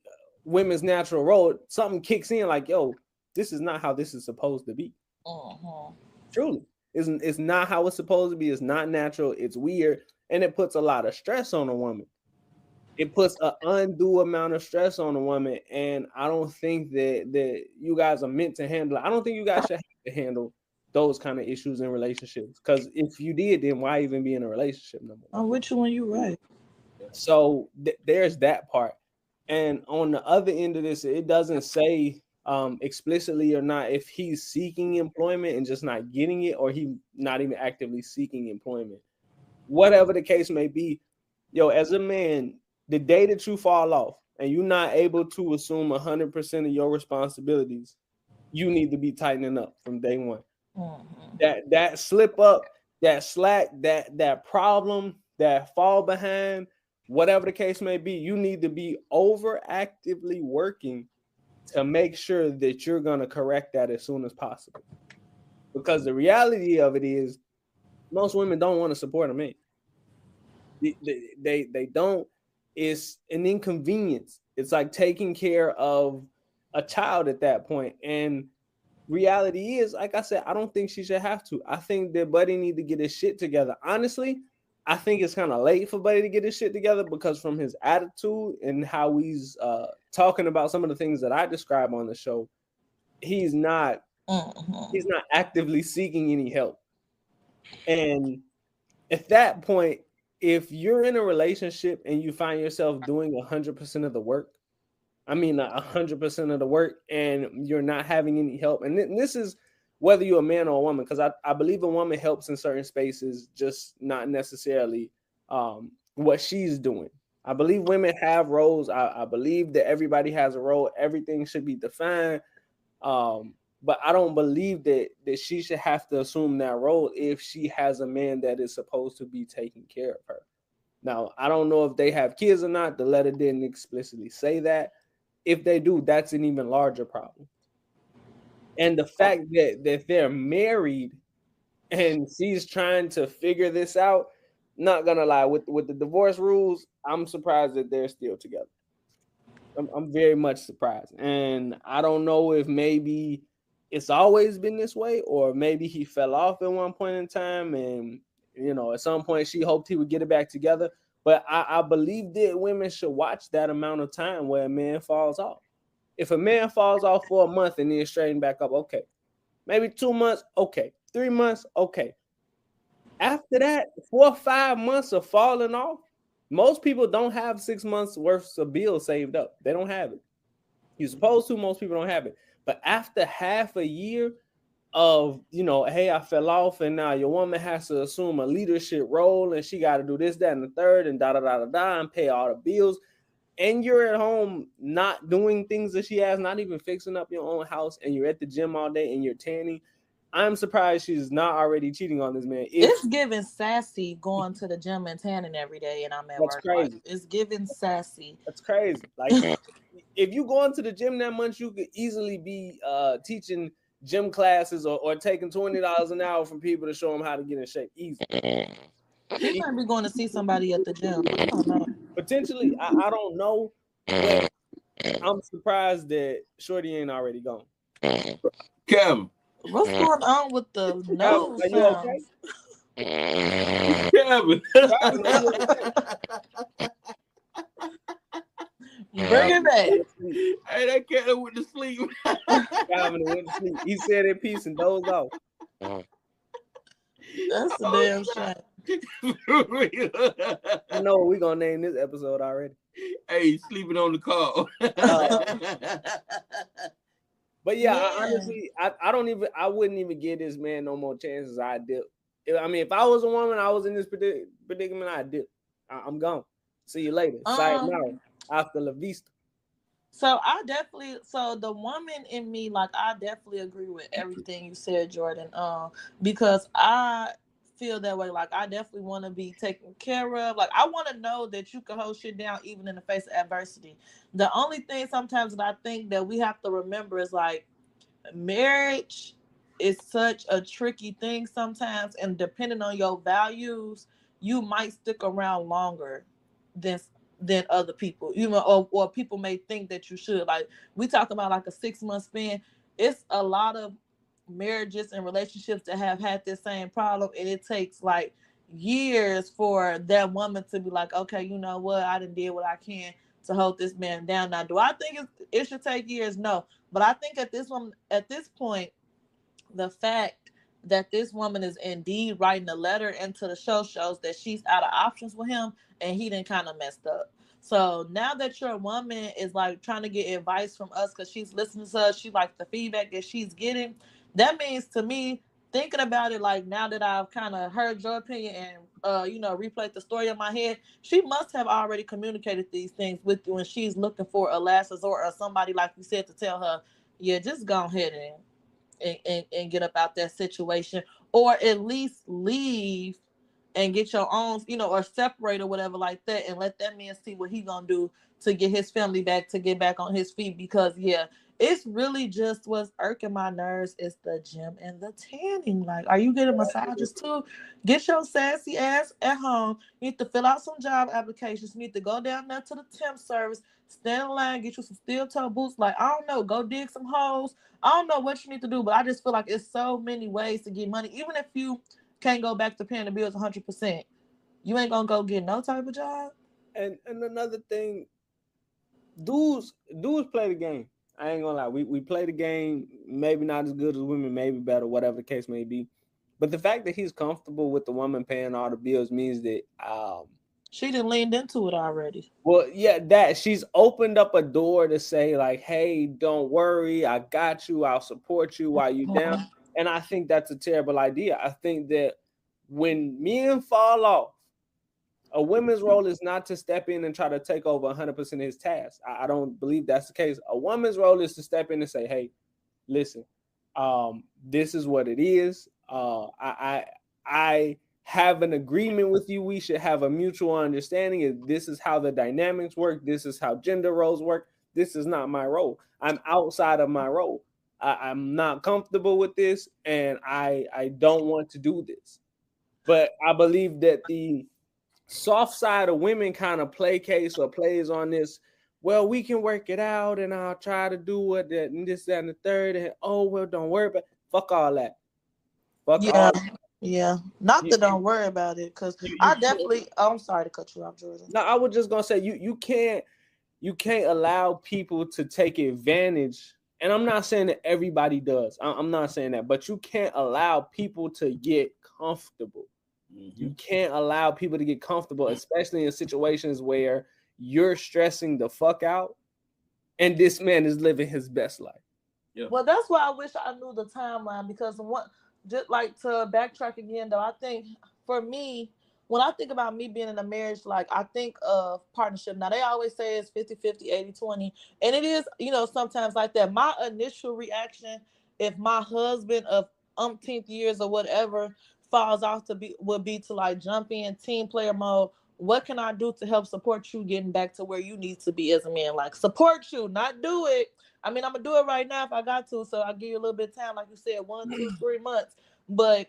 women's natural role, something kicks in like, yo, this is not how this is supposed to be. Truly. It's not how it's supposed to be. It's not natural. It's weird. And it puts a lot of stress on a woman. It puts an undue amount of stress on a woman. And I don't think that you guys are meant to handle it. I don't think you guys should have to handle those kind of issues in relationships. Because if you did, then why even be in a relationship no more? I'm with you when you're right. So there's that part. And on the other end of this, it doesn't say explicitly or not if he's seeking employment and just not getting it, or he not even actively seeking employment. Whatever the case may be, yo, as a man, the day that you fall off and you're not able to assume 100% of your responsibilities, you need to be tightening up from day one. That slip up, that slack, that problem, that fall behind, whatever the case may be, you need to be actively working to make sure that you're going to correct that as soon as possible. Because the reality of it is, most women don't want to support a man. They don't. It's an inconvenience. It's like taking care of a child at that point. And reality is, like I said, I don't think she should have to. I think that Buddy need to get his shit together. Honestly, I think it's kind of late for Buddy to get his shit together, because from his attitude and how he's talking about some of the things that I describe on the show, he's not actively seeking any help. And at that point, if you're in a relationship and you find yourself doing 100% of the work, I mean 100% of the work, and you're not having any help, and this is whether you're a man or a woman, because I believe a woman helps in certain spaces, just not necessarily what she's doing. I believe women have roles. I believe that everybody has a role. Everything should be defined. But I don't believe that she should have to assume that role if she has a man that is supposed to be taking care of her. Now, I don't know if they have kids or not. The letter didn't explicitly say that. If they do, that's an even larger problem. And the fact that they're married and she's trying to figure this out, not gonna lie, with the divorce rules, I'm surprised that they're still together. I'm very much surprised. And I don't know if maybe it's always been this way, or maybe he fell off at one point in time, and at some point she hoped he would get it back together. But I believe that women should watch that amount of time where a man falls off. If a man falls off for a month and then straighten back up, okay. Maybe 2 months, okay. 3 months, okay. After that, 4 or 5 months of falling off, most people don't have 6 months worth of bills saved up. They don't have it. You're supposed to. Most people don't have it. But after half a year of, hey, I fell off, and now your woman has to assume a leadership role, and she got to do this, that, and the third, and and pay all the bills. And you're at home not doing things that she has, not even fixing up your own house, and you're at the gym all day and you're tanning. I'm surprised she's not already cheating on this man. It's giving sassy going to the gym and tanning every day, and I'm at work. Crazy. It's giving sassy. That's crazy. Like, if you go into the gym that much, you could easily be teaching gym classes or taking $20 an hour from people to show them how to get in shape. Easy. He might be going to see somebody at the gym. I don't know. Potentially, I don't know. But I'm surprised that Shorty ain't already gone. Kevin, what's going on with the nose sounds? Kevin. Bring it back. Hey, Cat went to sleep. Calvin went to sleep. He said in peace and dozed off. That's a damn shame. I know what we're gonna name this episode already. Hey, sleeping on the call. But yeah, honestly, I wouldn't even give this man no more chances. I dip. I mean, if I was a woman, I was in this predicament, I'd dip. I'm gone. See you later. Sayonara. Hasta la vista. So the woman in me, like, I definitely agree with everything you said, Jordan. Because I feel that way. Like, I definitely want to be taken care of. Like, I want to know that you can hold shit down even in the face of adversity. The only thing sometimes that I think that we have to remember is, like, marriage is such a tricky thing sometimes, and depending on your values, you might stick around longer than other people, or people may think that you should. Like, we talk about like a 6-month span. It's a lot of marriages and relationships that have had this same problem, and it takes like years for that woman to be like, okay, you know what, I done did what I can to hold this man down. Now, do I think it should take years? No. But I think at this point, the fact that this woman is indeed writing a letter into the show shows that she's out of options with him, and he done kind of messed up. So now that your woman is like trying to get advice from us because she's listening to us, she likes the feedback that she's getting. That means to me, thinking about it, like, now that I've kind of heard your opinion and replayed the story in my head, she must have already communicated these things with you, and she's looking for a last resort or somebody, like you said, to tell her, yeah, just go ahead and get up out that situation, or at least leave and get your own, or separate or whatever like that, and let that man see what he gonna do to get his family back, to get back on his feet. Because it's really just what's irking my nerves is the gym and the tanning. Like, are you getting massages too? Get your sassy ass at home. You need to fill out some job applications. You need to go down there to the temp service, stand in line, get you some steel toe boots. Like, I don't know, go dig some holes. I don't know what you need to do, but I just feel like it's so many ways to get money. Even if you can't go back to paying the bills 100%, you ain't gonna go get no type of job. And another thing, dudes play the game. I ain't gonna lie. We play the game, maybe not as good as women, maybe better, whatever the case may be. But the fact that he's comfortable with the woman paying all the bills means that she done leaned into it already. Well, yeah, that she's opened up a door to say, like, hey, don't worry, I got you, I'll support you while you're down. And I think that's a terrible idea. I think that when men fall off, a woman's role is not to step in and try to take over 100% of his tasks. I don't believe that's the case. A woman's role is to step in and say, hey, listen, this is what it is. I have an agreement with you. We should have a mutual understanding. This is how the dynamics work. This is how gender roles work. This is not my role. I'm outside of my role. I'm not comfortable with this, and I don't want to do this. But I believe that the soft side of women kind of plays on this. Well, we can work it out, and I'll try to do it, and this, that, and the third. And don't worry about it. Fuck all that. Fuck all that. Yeah, not that don't worry about it, because I definitely. I'm sorry to cut you off, Jordan. No, I was just gonna say you can't allow people to take advantage. And I'm not saying that everybody does. I'm not saying that, but you can't allow people to get comfortable. You can't allow people to get comfortable, especially in situations where you're stressing the fuck out, and this man is living his best life. Yeah. Well, that's why I wish I knew the timeline, because just like to backtrack again, though, I think for me, when I think about me being in a marriage, like, I think of partnership. Now, they always say it's 50-50, 80-20, and it is, sometimes like that. My initial reaction, if my husband of umpteenth years or whatever falls off, would be to like jump in team player mode. What can I do to help support you getting back to where you need to be as a man? Like, support you, not do it. I mean, I'm gonna do it right now if I got to, so I'll give you a little bit of time, like you said, 1, 2, 3 months. But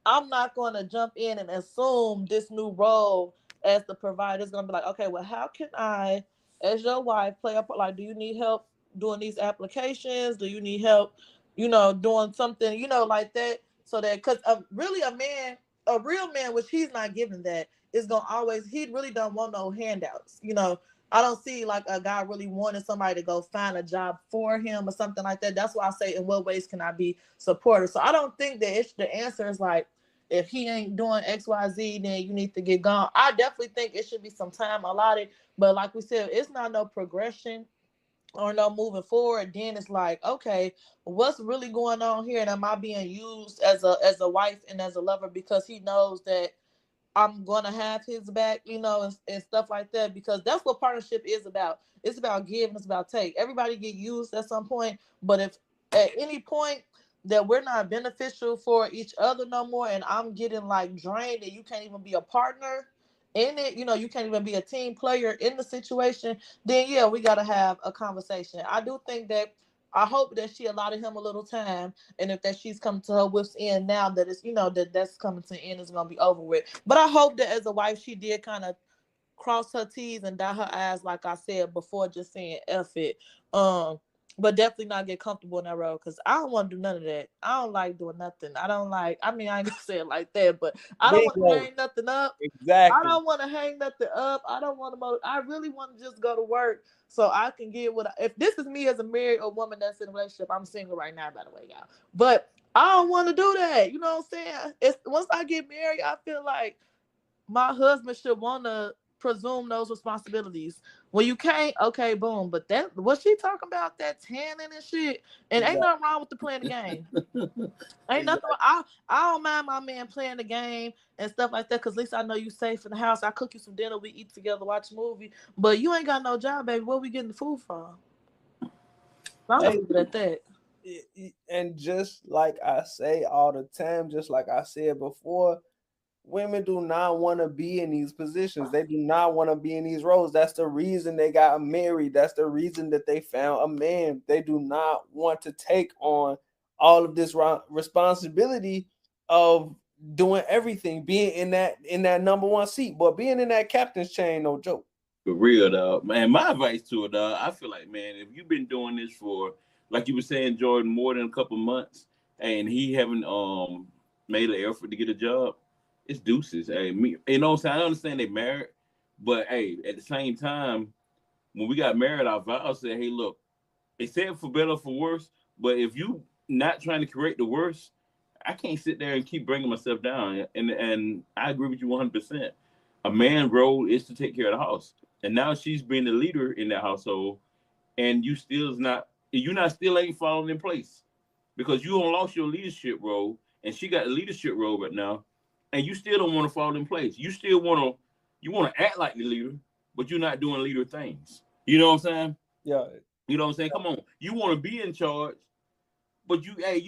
I'm not gonna jump in and assume this new role as the provider is gonna be like, okay, well, how can I, as your wife, play a part? Like, do you need help doing these applications? Do you need help, doing something, like that? So that, because really a real man, which he's not giving that, is gonna always, he really don't want no handouts, I don't see like a guy really wanting somebody to go find a job for him or something like that. That's why I say, in what ways can I be supportive? So I don't think that the answer is like, if he ain't doing XYZ, then you need to get gone. I definitely think it should be some time allotted. But like we said, it's not no progression or no moving forward. Then it's like, okay, what's really going on here? And am I being used as a wife and as a lover because he knows that I'm gonna have his back, and stuff like that, because that's what partnership is about. It's about give and it's about take. Everybody get used at some point, but if at any point that we're not beneficial for each other no more, and I'm getting like drained, and you can't even be a partner in it, you can't even be a team player in the situation, then yeah, we gotta have a conversation. I hope that she allotted him a little time, and if that she's coming to her wit's end now, that it's that's coming to an end, is gonna be over with. But I hope that as a wife, she did kind of cross her T's and dot her I's, like I said before, just saying F it. But definitely not get comfortable in that road, because I don't want to do none of that. I don't like doing nothing. I don't like, I mean, I ain't gonna say it like that, but I don't want to hang nothing up. Exactly. I don't want to hang nothing up. I don't want to, I really want to just go to work so I can get if this is me as a married or woman that's in a relationship. I'm single right now, by the way, y'all. But I don't want to do that. You know what I'm saying? Once I get married, I feel like my husband should want to presume those responsibilities. When you can't, okay, boom. But that, what she talking about, that tanning and shit, and ain't nothing wrong with the playing the game. Ain't nothing. I don't mind my man playing the game and stuff like that, because at least I know you safe in the house. I cook you some dinner, we eat together, watch a movie. But you ain't got no job, baby. Where we getting the food from? I'm gonna leave it at that. And just like I say all the time, just like I said before, women do not want to be in these positions. They do not want to be in these roles. That's the reason they got married. That's the reason that they found a man. They do not want to take on all of this responsibility of doing everything, being in that number one seat, but being in that captain's chain, no joke. For real, dog. Man, my advice to it, dog, I feel like, man, if you've been doing this for, like you were saying, Jordan, more than a couple months, and he haven't made an effort to get a job, it's deuces. Hey, me, you know what I'm saying? I understand they married, but hey, at the same time, when we got married, our vows said, hey, look, it said for better or for worse, but if you not trying to correct the worst, I can't sit there and keep bringing myself down. And I agree with you 100%. A man's role is to take care of the house. And now she's being the leader in that household, and you still ain't falling in place, because you don't lost your leadership role, and she got a leadership role right now, and you still don't want to fall in place. You still want to act like the leader, but you're not doing leader things. You know what I'm saying? Yeah. You know what I'm saying? Come on. You want to be in charge, but you ain't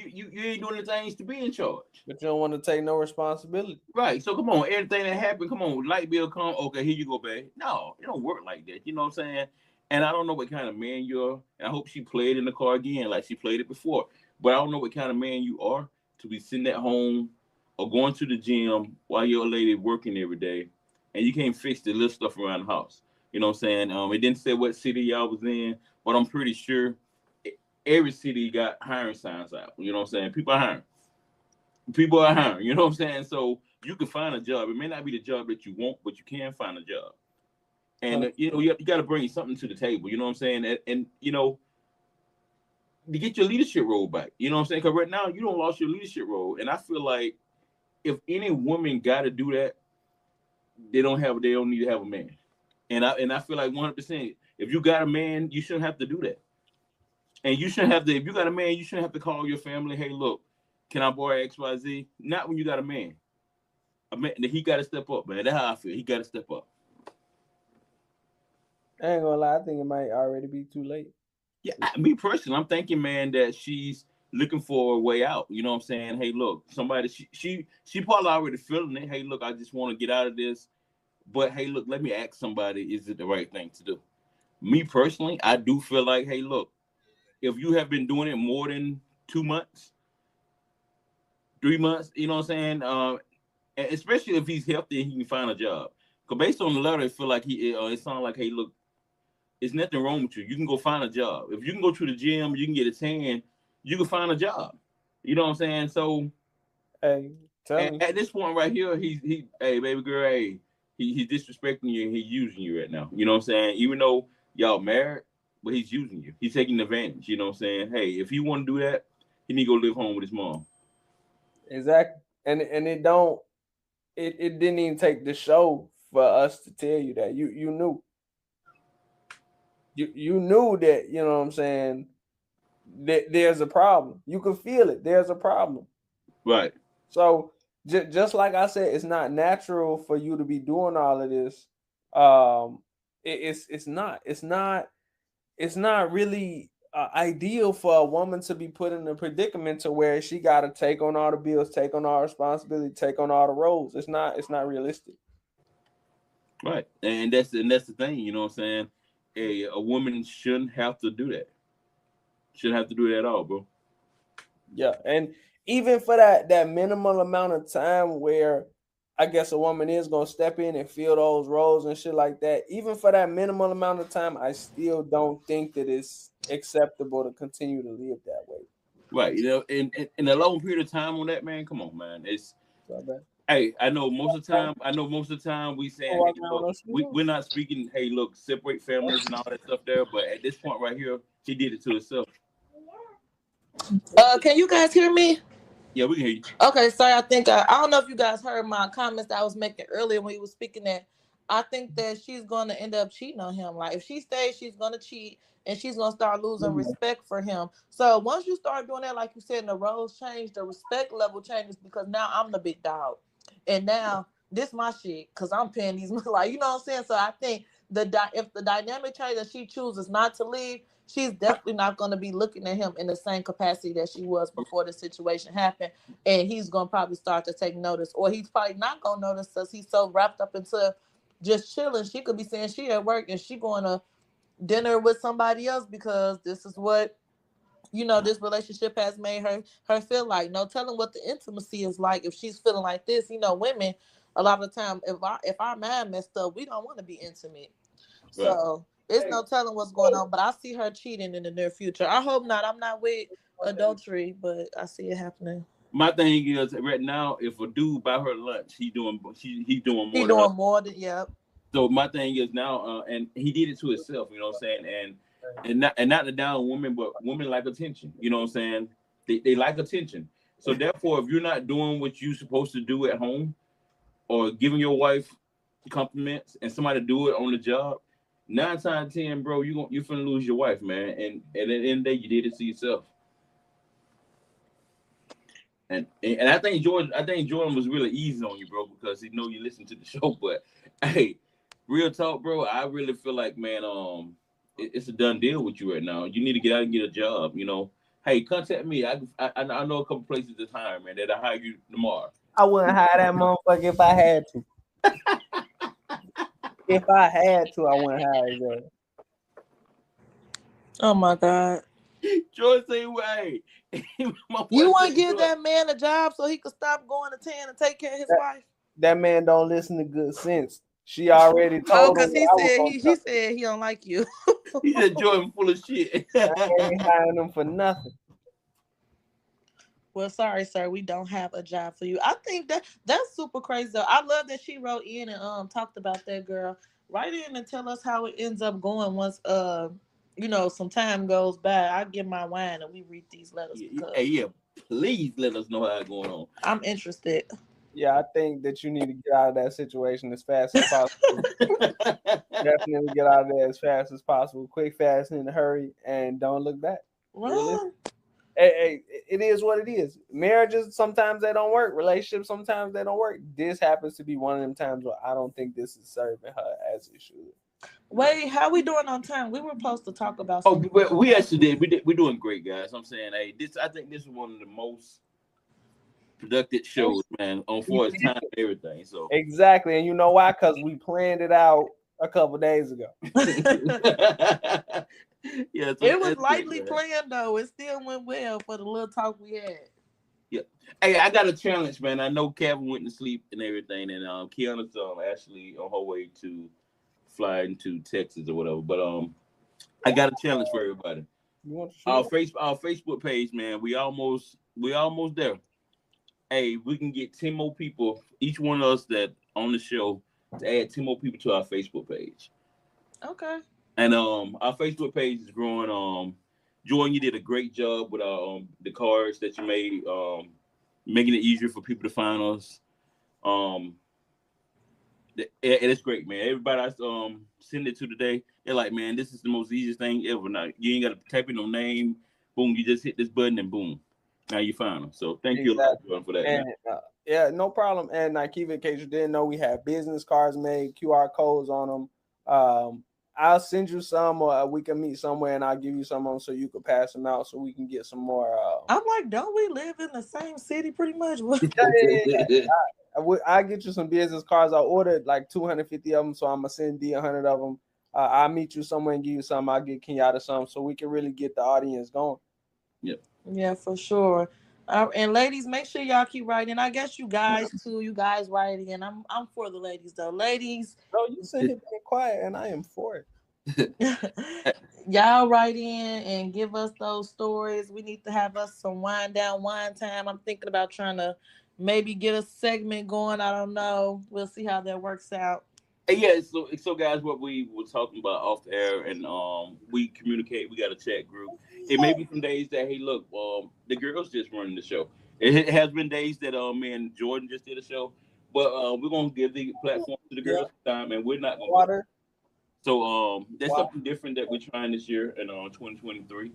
doing the things to be in charge. But you don't want to take no responsibility. Right. So come on, everything that happened, come on, light bill come, okay, here you go, babe. No, it don't work like that. You know what I'm saying? And I don't know what kind of man you're, and I hope she played in the car again like she played it before. But I don't know what kind of man you are to be sitting at home or going to the gym while your lady working every day, and you can't fix the little stuff around the house. You know what I'm saying? It didn't say what city y'all was in, but I'm pretty sure every city got hiring signs out. You know what I'm saying? People are hiring. You know what I'm saying? So you can find a job. It may not be the job that you want, but you can find a job. And you got to bring something to the table. You know what I'm saying? And to get your leadership role back. You know what I'm saying? Because right now you don't lost your leadership role, and I feel like if any woman got to do that, they don't need to have a man. And I feel like 100%. If you got a man, you shouldn't have to do that. And you shouldn't have to. If you got a man, you shouldn't have to call your family. Hey, look, can I borrow XYZ? Not when you got a man. A man, he got to step up, man. That's how I feel. He got to step up. I ain't gonna lie. I think it might already be too late. Yeah, me personally, I'm thinking, man, that she's looking for a way out. You know what I'm saying? Hey, look, somebody, she probably already feeling it. Hey, look, I just want to get out of this. But hey, look, let me ask somebody, is it the right thing to do? Me personally, I do feel like, hey, look, if you have been doing it more than 2 months, 3 months, you know what I'm saying? Especially if he's healthy and he can find a job. Because based on the letter, it feel like it sounds like, hey, look, there's nothing wrong with you. You can go find a job. If you can go to the gym, you can get a tan, you can find a job. You know what I'm saying? So, hey, at this point right here, he hey, baby girl, hey, He's disrespecting you and he's using you right now. You know what I'm saying? Even though y'all married, but he's using you. He's taking advantage. You know what I'm saying? Hey, if he want to do that, he need to go live home with his mom. Exactly. And it didn't even take the show for us to tell you that. You knew. You knew that, you know what I'm saying, that there's a problem. You could feel it. There's a problem. Right. So just like I said, it's not natural for you to be doing all of this. It's not really ideal for a woman to be put in a predicament to where she got to take on all the bills, take on all responsibility, take on all the roles. It's not realistic. Right. And that's the thing, you know what I'm saying? A woman shouldn't have to do that. Shouldn't have to do that at all, bro. Yeah, and even for that minimal amount of time where I guess a woman is gonna step in and fill those roles and shit like that, even for that minimal amount of time, I still don't think that it's acceptable to continue to live that way. Right. You know, in a long period of time on that, man, come on, man. It's hey, I know most of the time we saying, hey, look, we're not speaking, hey, look, separate families and all that stuff there, but at this point right here, he did it to himself. Can you guys hear me? Yeah, we can hear you. Okay, sorry. I think I don't know if you guys heard my comments that I was making earlier when he was speaking. That I think that she's going to end up cheating on him. Like if she stays, she's going to cheat and she's going to start losing respect for him. So once you start doing that, like you said, the roles change, the respect level changes because now I'm the big dog, and now this my shit because I'm paying these like you know what I'm saying. So I think if the dynamic change that she chooses not to leave, she's definitely not going to be looking at him in the same capacity that she was before the situation happened. And he's going to probably start to take notice, or he's probably not going to notice because he's so wrapped up into just chilling. She could be saying she at work and she going to dinner with somebody else because this is what, you know, this relationship has made her feel like. No telling what the intimacy is like if she's feeling like this. You know, women, a lot of the time, if our mind messed up, we don't want to be intimate. Right. So it's no telling what's going on, but I see her cheating in the near future. I hope not. I'm not with adultery, but I see it happening. My thing is right now, if a dude buy her lunch, he's doing more. He's doing more than yep. So my thing is now, and he did it to himself. You know what I'm saying? And not the down women, but women like attention. You know what I'm saying? They like attention. So therefore, if you're not doing what you're supposed to do at home, or giving your wife compliments, and somebody do it on the job, 9 times out of 10, bro, you're finna lose your wife, man. And at the end of the day, you did it to yourself. And I think Jordan was really easy on you, bro, because he know you listen to the show. But hey, real talk, bro, I really feel like, man, it's a done deal with you right now. You need to get out and get a job. You know, hey, contact me. I know a couple places that's hiring, man. That'll hire you tomorrow. I wouldn't hire that motherfucker if I had to. If I had to, I wouldn't hire his ass. Oh my God. Joy say, "Hey, you want to give that man a job so he could stop going to 10 and take care of his wife?" That man don't listen to good sense. She already told him. Because he said he don't like you. He said Jordan full of shit. I ain't hiring him for nothing. Well, sorry, sir, we don't have a job for you. I think that's super crazy though. I love that she wrote in and talked about that girl. Write in and tell us how it ends up going once you know, some time goes by. I get my wine and we read these letters. Yeah, please let us know how it's going on. I'm interested. Yeah, I think that you need to get out of that situation as fast as possible. Definitely get out of there as fast as possible. Quick, fast, and in a hurry, and don't look back. Really? Hey, it is what it is. Marriages, sometimes they don't work. Relationships, sometimes they don't work. This happens to be one of them times where I don't think this is serving her as it should. Wait, how we doing on time? We were supposed to talk about something. Oh, we actually did. We're doing great, guys. I'm saying, hey, I think this is one of the most productive shows, man, on for its time and everything. So exactly, and you know why? Because we planned it out a couple days ago. Yeah, so it was lightly planned though. It still went well for the little talk we had. Yeah. Hey, I got a challenge, man. I know Kevin went to sleep and everything, and Kiana's actually on her way to fly into Texas or whatever. But I got a challenge for everybody. Our Facebook page, man. We almost there. Hey, we can get 10 more people, each one of us that on the show, to add 2 more people to our Facebook page. Okay. And our Facebook page is growing. Jordan, you did a great job with our the cards that you made, making it easier for people to find us. And it's great, man. Everybody I send it to today, they're like, man, this is the most easiest thing ever. Now you ain't got to type in no name. Boom, you just hit this button and boom, now you find them. So thank you a lot, Jordan, for that. And, yeah, no problem. And like, even in case you didn't know, we have business cards made, QR codes on them. I'll send you some, or we can meet somewhere, and I'll give you some of them so you can pass them out, so we can get some more. I'm like, don't we live in the same city pretty much? Yeah. I'll get you some business cards. I ordered like 250 of them, so I'm gonna send D 100 of them. I'll meet you somewhere and give you some. I'll get Kenyatta some, so we can really get the audience going. Yep. Yeah, for sure. And ladies, make sure y'all keep writing. I guess you guys too. You guys writing, and I'm for the ladies though. Ladies, no, you sit here being quiet, and I am for it. Y'all write in and give us those stories. We need to have us some wine down wine time. I'm thinking about trying to maybe get a segment going. I don't know. We'll see how that works out. Yeah, so guys, what we were talking about off the air, and we communicate. We got a chat group. It may be some days that, hey, look, the girls just running the show. It has been days that me and Jordan just did a show, but we're gonna give the platform to the girls time, and we're not gonna water. So that's something different that we're trying this year in 2023.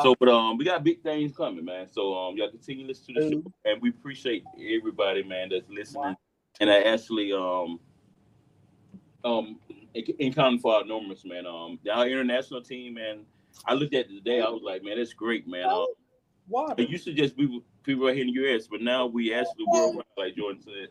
So, but we got big things coming, man. So y'all continue to listen to the show, and we appreciate everybody, man, that's listening. And I actually in counting for our numbers, man. Our international team, man. I looked at it today. I was like, man, that's great, man. It used to just be people right here in the U.S., but now we actually worldwide, like Jordan said.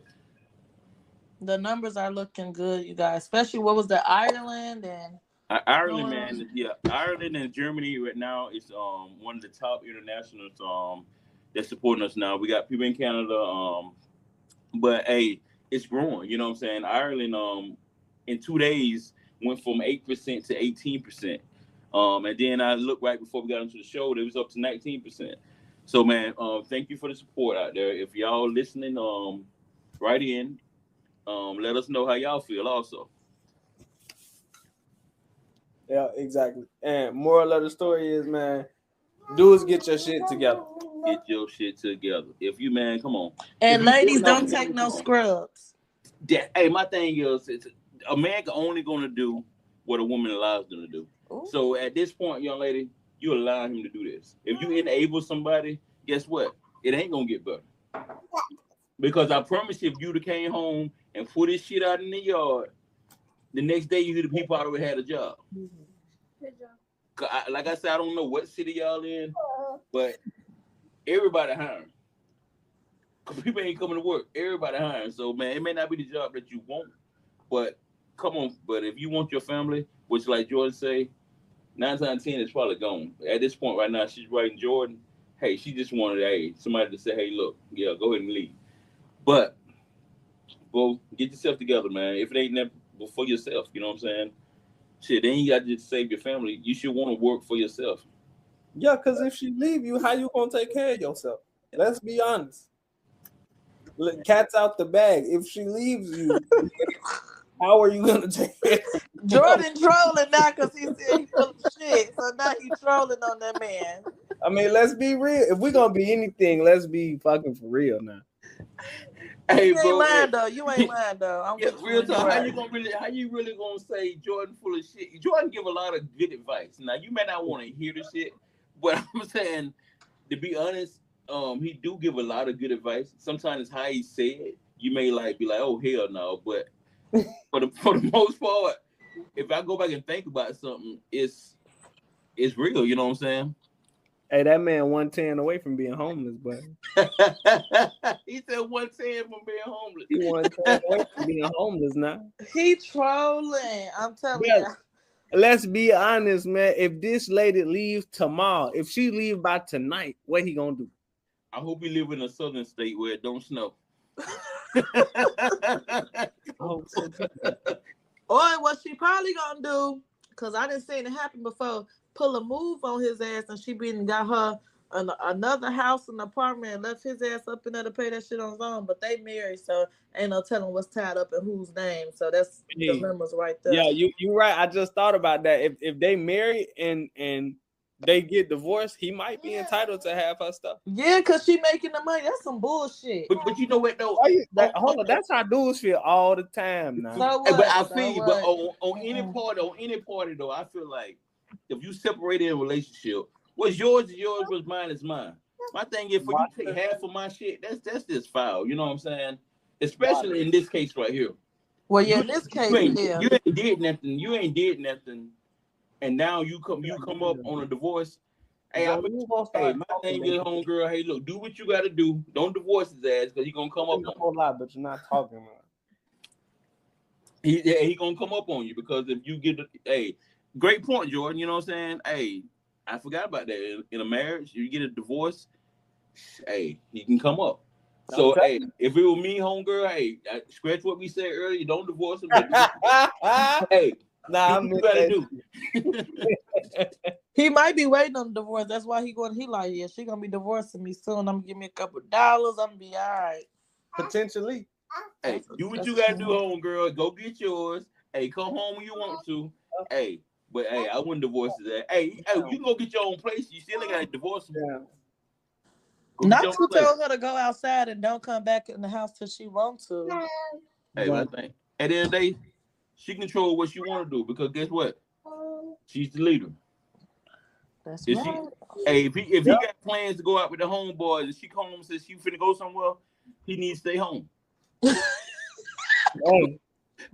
The numbers are looking good, you guys. Especially what was the Ireland and Ireland, man. Yeah, Ireland and Germany right now is one of the top internationals that's supporting us now. We got people in Canada, but hey, it's growing. You know what I'm saying? Ireland in 2 days went from 8% to 18%. And then I looked right before we got into the show, it was up to 19%. So, man, thank you for the support out there. If y'all listening, write in. Let us know how y'all feel also. Yeah, exactly. And moral of the story is, man, dudes, get your shit together. Get your shit together. If you, man, come on. And ladies, don't take no scrubs. Hey, my thing is, a man can only going to do what a woman allows them to do. Ooh. So at this point, young lady, you allow him to do this. If you enable somebody, guess what? It ain't going to get better. Because I promise you, if you'd have came home and put his shit out in the yard, the next day you he probably had a job. Good job. Like I said, I don't know what city y'all in, but everybody hiring. Because people ain't coming to work. Everybody hiring. So, man, it may not be the job that you want, but come on. But if you want your family, which like Jordan say, 9 times out of 10 is probably gone. At this point right now, she's writing Jordan. Hey, she just wanted somebody to say, hey, look, yeah, go ahead and leave. But, well, get yourself together, man. If it ain't never for yourself, you know what I'm saying? Shit, then you got to just save your family. You should want to work for yourself. Yeah, because if she leave you, how you going to take care of yourself? Let's be honest. Cat's out the bag. If she leaves you, how are you going to take care of Jordan trolling now because he said he full of shit. So now he's trolling on that man. I mean, let's be real. If we're going to be anything, let's be fucking for real now. Hey, you ain't lying though. You ain't lying though. I'm real talk. How you really gonna say Jordan full of shit? Jordan give a lot of good advice. Now you may not want to hear the shit, but I'm saying, to be honest, he do give a lot of good advice. Sometimes how he said it, you may be like, oh hell no. But for the most part, if I go back and think about something, it's real. You know what I'm saying? Hey, that man 110 away from being homeless, but he said 110 from being homeless. He 110 away from being homeless now. He trolling. I'm telling you. Let's be honest, man. If this lady leaves tomorrow, if she leave by tonight, what he gonna do? I hope he live in a southern state where it don't snow. Or what she probably gonna do, because I didn't see it happen before, pull a move on his ass and she got her another house and apartment and left his ass up in there to pay that shit on his own. But they married, so ain't no telling what's tied up in whose name. So that's dilemmas right there. Yeah, you right. I just thought about that. If they marry and they get divorced, he might be entitled to have her stuff. Yeah, because she making the money. That's some bullshit. But you know what though? Hold on, that's how dudes feel all the time now. So But I so feel you. what? But on any party though, I feel like if you separate in a relationship, what's yours is yours, what's mine is mine. My thing is, for you to take half of my shit, that's just foul. You know what I'm saying? Especially in this case right here. Well, yeah, in this case, you ain't did nothing. You ain't did nothing, and now you come up on a divorce. Hey, my thing is, homegirl. Hey, look, do what you got to do. Don't divorce his ass because he gonna come up on a whole lot, but you're not talking about. He gonna come up on you because if you get great point, Jordan. You know what I'm saying? Hey, I forgot about that. In a marriage, you get a divorce. Hey, he can come up. So hey, if it was me, homegirl, hey, scratch what we said earlier. Don't divorce him. Hey, nah, do what you gotta do. He might be waiting on the divorce. That's why he like, yeah, she gonna be divorcing me soon. I'm gonna give me a couple dollars. I'm gonna be all right. Potentially. Hey, do what you gotta do, homegirl. Go get yours. Hey, come home when you want to. Hey, but hey, I wouldn't divorce his ass. Hey, you can go get your own place. You still ain't gotta divorce him. Yeah. Not to tell her to go outside and don't come back in the house till she wants to. Hey, but I think at the end of the day, she control what she want to do because guess what? She's the leader. That's right. If he got plans to go out with the homeboys and she come home and says she finna go somewhere, he needs to stay home.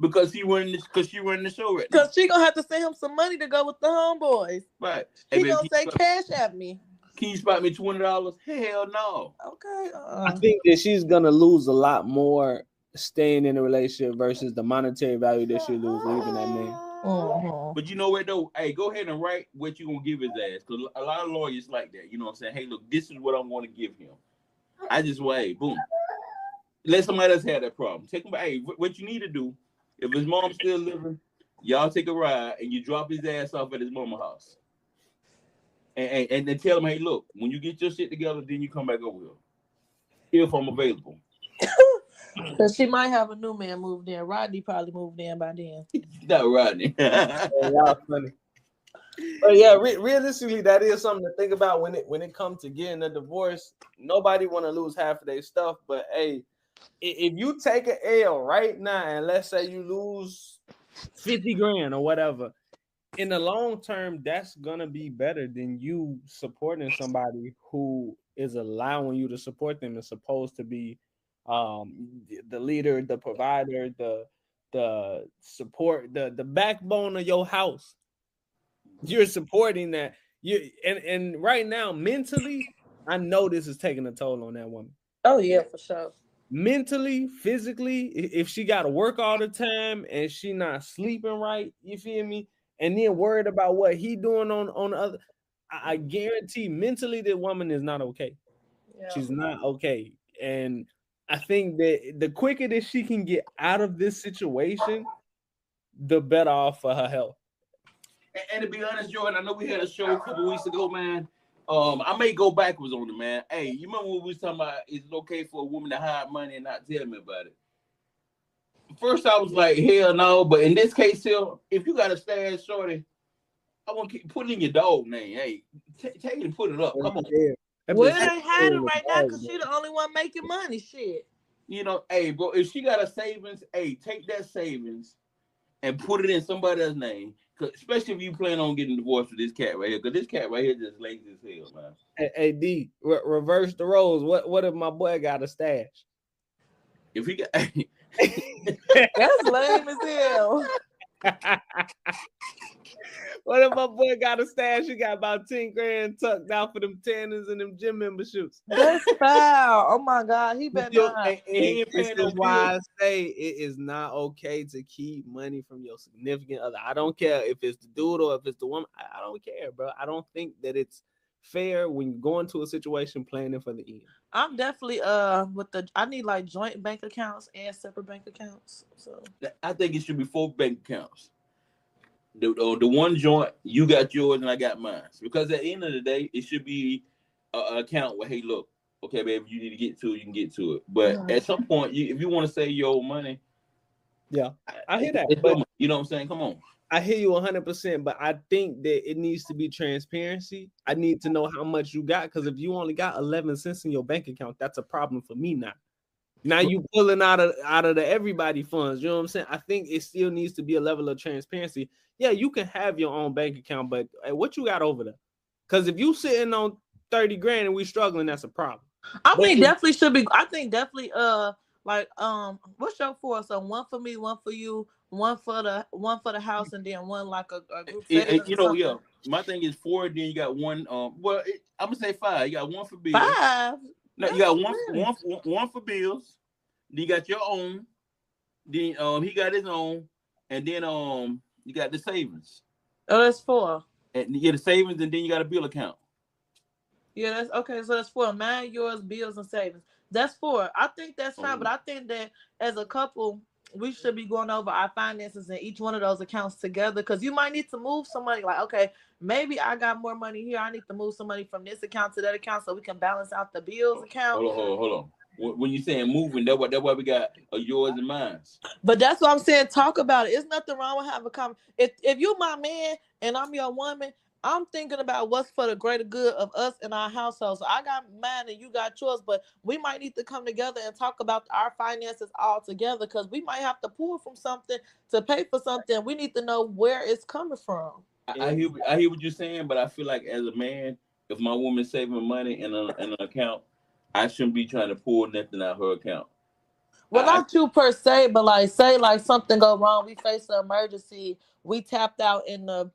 Because she running the show right now. Because she gonna have to send him some money to go with the homeboys. Right. He gonna say cash at me. Can you spot me $20? Hell no. Okay. I think that she's gonna lose a lot more staying in a relationship versus the monetary value that she lose leaving that man. But you know what though? Hey, go ahead and write what you gonna give his ass. Because a lot of lawyers like that. You know what I'm saying? Hey, look, this is what I'm gonna give him. I just boom. Let somebody else have that problem. Take him back. Hey, what you need to do, if his mom's still living, y'all take a ride and you drop his ass off at his mama's house. And then tell him, hey, look, when you get your shit together, then you come back over here. If I'm available. Because she might have a new man moved in. Rodney probably moved in by then. Not Rodney. Y'all funny. But yeah, realistically, that is something to think about when it comes to getting a divorce. Nobody want to lose half of their stuff, but hey, if you take an L right now, and let's say you lose 50 grand or whatever, in the long term, that's gonna be better than you supporting somebody who is allowing you to support them. Is supposed to be the leader, the provider, the support, the backbone of your house. You're supporting that. And right now, mentally, I know this is taking a toll on that woman. Oh yeah, for sure. Mentally, physically, if she got to work all the time and she not sleeping right, you feel me? And then worried about what he doing on the other, I guarantee mentally that woman is not okay. Yeah. She's not okay. And I think that the quicker that she can get out of this situation, the better off for her health. And to be honest, Jordan, I know we had a show a couple weeks ago, man. I may go backwards on it, man. Hey, you remember when we was talking about is it okay for a woman to hide money and not tell me about it? First, I was like, hell no. But in this case, here, if you got a stash, shorty, I want to put it in your dog name. Hey, take it and put it up. Come on. Well, it ain't hiding right now because she the only one making money. Shit. You know, hey, bro, if she got a savings, hey, take that savings and put it in somebody else's name. Especially if you plan on getting divorced with this cat right here, because this cat right here just lazy as hell, man. Hey, D, reverse the roles. What if my boy got a stash? If he got, that's lame as hell. What if my boy got a stash? He got about 10 grand tucked out for them tanners and them gym memberships. That's foul. Oh my God, he better not. This is why I say it is not okay to keep money from your significant other. I don't care if it's the dude or if it's the woman. I don't care, bro. I don't think that it's fair when you go into a situation planning for the end. I'm definitely I need like joint bank accounts and separate bank accounts. So I think it should be 4 bank accounts. The one joint, you got yours and I got mine. Because at the end of the day, it should be an account where, hey, look, okay, baby, you need to get to it, you can get to it. But at some point, if you want to save your own money, yeah, I hear that. it's But you know what I'm saying? Come on. I hear you 100%, but I think that it needs to be transparency. I need to know how much you got, because if you only got 11 cents in your bank account, that's a problem for me now. Now you pulling out of the everybody funds. You know what I'm saying? I think it still needs to be a level of transparency. Yeah, you can have your own bank account, but what you got over there? Because if you sitting on 30 grand and we struggling, that's a problem. I think definitely should be. I think definitely like what's your four? So one for me, one for you, one for the house, and then one like a group savings. You know, yeah. My thing is 4. Then you got one. I'm gonna say 5. You got one for bills. 5. No, you got one for bills. Then you got your own. Then he got his own, and then you got the savings. Oh, that's 4. And you get the savings, and then you got a bill account. Yeah, that's okay. So that's 4. Mine, yours, bills, and savings. That's 4. I think that's fine, but I think that as a couple, we should be going over our finances in each one of those accounts together, because you might need to move some money. Like, okay, maybe I got more money here. I need to move some money from this account to that account so we can balance out the bills account. Hold on. When you saying moving, that's why we got yours and mine. But that's what I'm saying. Talk about it. There's nothing wrong with having a conversation. If you my man and I'm your woman, I'm thinking about what's for the greater good of us and our household. So I got mine and you got yours, but we might need to come together and talk about our finances all together, because we might have to pull from something to pay for something. We need to know where it's coming from. I hear what you're saying, but I feel like as a man, if my woman's saving money in an account, I shouldn't be trying to pull nothing out of her account. Well, not you per se, but like say like something go wrong, we face an emergency, we tapped out in the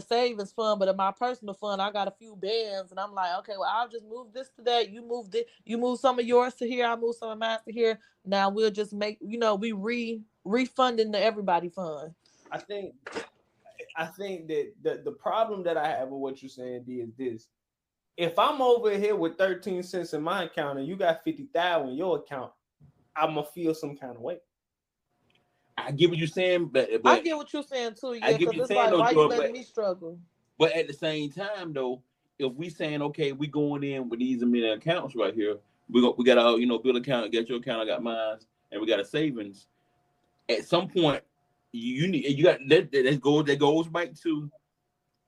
savings fund, but in my personal fund, I got a few bands, and I'm like, okay, well, I'll just move this to that. You move some of yours to here, I move some of mine to here. Now we'll just make, we refunding the everybody fund. I think that the problem that I have with what you're saying, D, is this. If I'm over here with 13 cents in my account and you got 50,000 in your account, I'm gonna feel some kind of way. I get what you're saying, but I get what you're saying too. Yeah, because it's like, why you letting me struggle? But at the same time, though, if we saying, okay, we going in with these many accounts right here, we got our bill account, get your account, I got mine, and we got a savings. At some point, you got that goes back to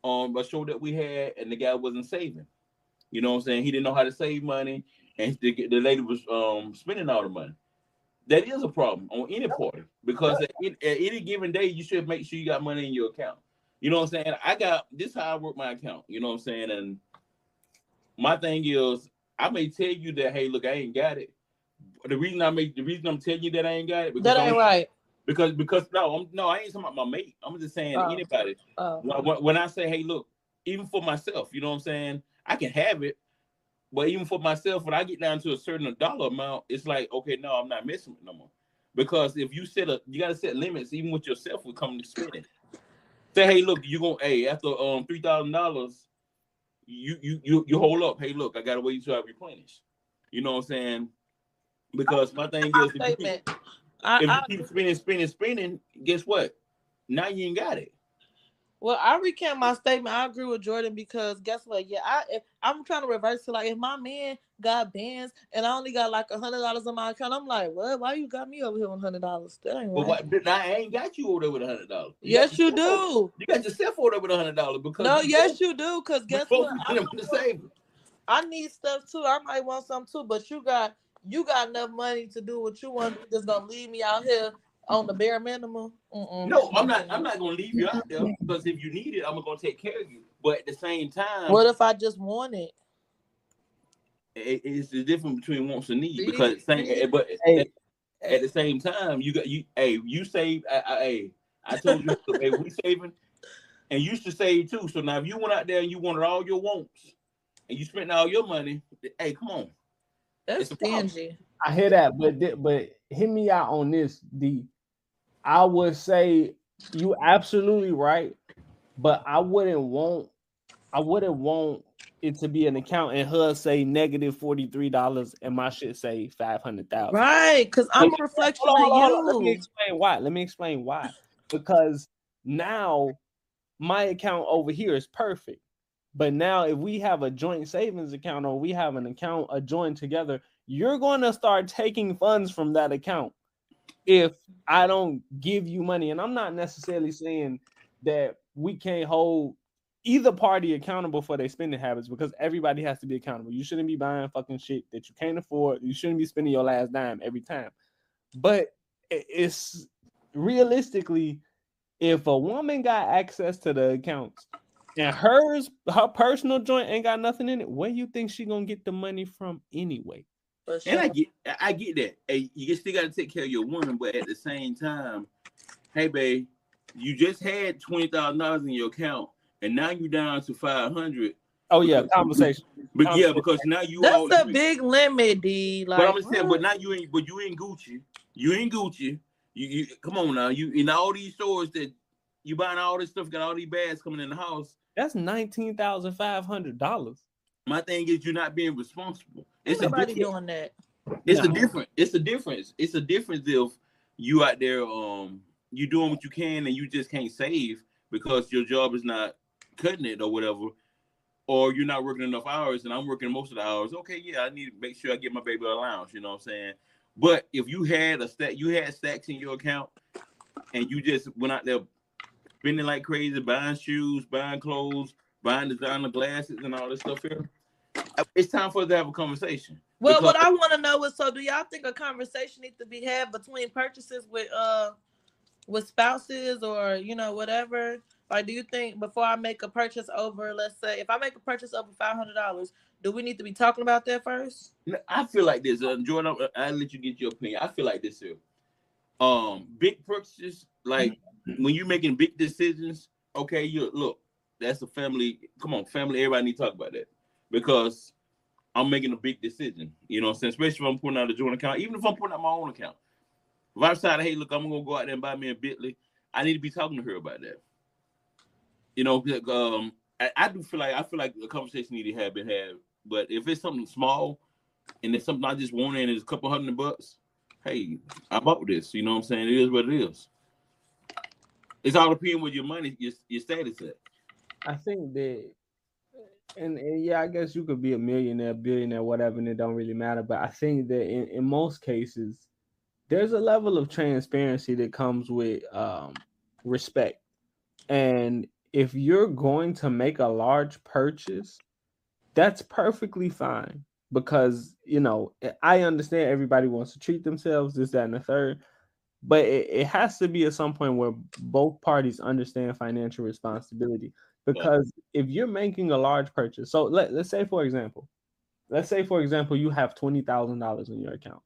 a show that we had, and the guy wasn't saving. You know what I'm saying? He didn't know how to save money, and the lady was spending all the money. That is a problem on any party, because at any given day, you should make sure you got money in your account. You know what I'm saying? This is how I work my account. You know what I'm saying? And my thing is, I may tell you that, hey, look, I ain't got it. The reason I'm telling you that I ain't got it, because that ain't right. Because I ain't talking about my mate. I'm just saying anybody. When I say, hey, look, even for myself, you know what I'm saying? I can have it, but even for myself, when I get down to a certain dollar amount, it's like, okay, no, I'm not messing with no more. Because if you you gotta set limits, even with yourself, when coming to spending. Say, hey, look, after $3,000, you hold up. Hey, look, I gotta wait until I replenish. You know what I'm saying? Because my thing is, if you keep spending, guess what? Now you ain't got it. Well, I recant my statement. I agree with Jordan, because guess what? Yeah, I'm trying to reverse it. Like, if my man got bands and I only got like $100 in my account, I'm like, what? Why you got me over here with $100? That ain't right. But I ain't got you over there with $100. Yes, you do. You got yourself over there with $100 because no, yes, you do. Because guess what? I need stuff too. I might want some too, but you got enough money to do what you want. You're just gonna leave me out here on the bare minimum? No, I'm not gonna leave you out there, because if you need it, I'm gonna take care of you. But at the same time, what if I just want it? It's the difference between wants and needs. Because at the same time, you save. I told you, hey, we saving, and you should save too. So now, if you went out there and you wanted all your wants, and you spent all your money, hey, come on, that's stingy. I hear that, but hit me out on this, D. I would say you absolutely right, but I wouldn't want it to be an account and her say negative $43 and my shit say 500,000. Right, because I'm a reflection of you. Let me explain why. Because now my account over here is perfect. But now if we have a joint savings account or we have an account joined together, you're going to start taking funds from that account if I don't give you money. And I'm not necessarily saying that we can't hold either party accountable for their spending habits, because everybody has to be accountable. You shouldn't be buying fucking shit that you can't afford. You shouldn't be spending your last dime every time. But it's realistically, if a woman got access to the accounts and her personal joint ain't got nothing in it, where you think she gonna get the money from anyway? For And sure. I get that. Hey, you still got to take care of your woman, but at the same time, hey, babe, you just had $20,000 in your account, and now you down to 500. Oh yeah, conversation. But yeah, because now you That's all. a big limit, D. But Like, I'm saying, but now you ain't. But you ain't Gucci. You ain't Gucci. You come on now. You in all these stores that you buying all this stuff, got all these bags coming in the house. That's $19,500. My thing is, you're not being responsible. ain't nobody doing that. It's a difference. It's a difference. It's a difference if you out there, you doing what you can and you just can't save because your job is not cutting it or whatever, or you're not working enough hours and I'm working most of the hours. Okay, yeah, I need to make sure I get my baby allowance. You know what I'm saying? But if you had you had stacks in your account and you just went out there spending like crazy, buying shoes, buying clothes, buying designer glasses and all this stuff here, it's time for us to have a conversation. Well, what I want to know is, so do y'all think a conversation needs to be had between purchases with spouses or, you know, whatever? Like, do you think before I make a purchase over, let's say, if I make a purchase over $500, do we need to be talking about that first? I feel like this, Jordan. I'll let you get your opinion. I feel like this here. Big purchases, like when you're making big decisions. Okay, look, that's a family. Come on, family. Everybody need to talk about that because I'm making a big decision. You know what I'm saying? Especially if I'm putting out a joint account, even if I'm putting out my own account. If I decide, hey, look, I'm gonna go out there and buy me a Bentley, I need to be talking to her about that. You know, I do feel like a conversation need to have been had. But if it's something small and it's something I just want and it's a couple $100, hey, I bought this. You know what I'm saying? It is what it is. It's all depending with your money, your status at. I think that, and yeah, I guess you could be a millionaire, billionaire, whatever, and it don't really matter. But I think that in most cases, there's a level of transparency that comes with respect. And if you're going to make a large purchase, that's perfectly fine, because, you know, I understand everybody wants to treat themselves, this, that, and the third, but it has to be at some point where both parties understand financial responsibility. Because if you're making a large purchase, so let's say for example, you have $20,000 in your account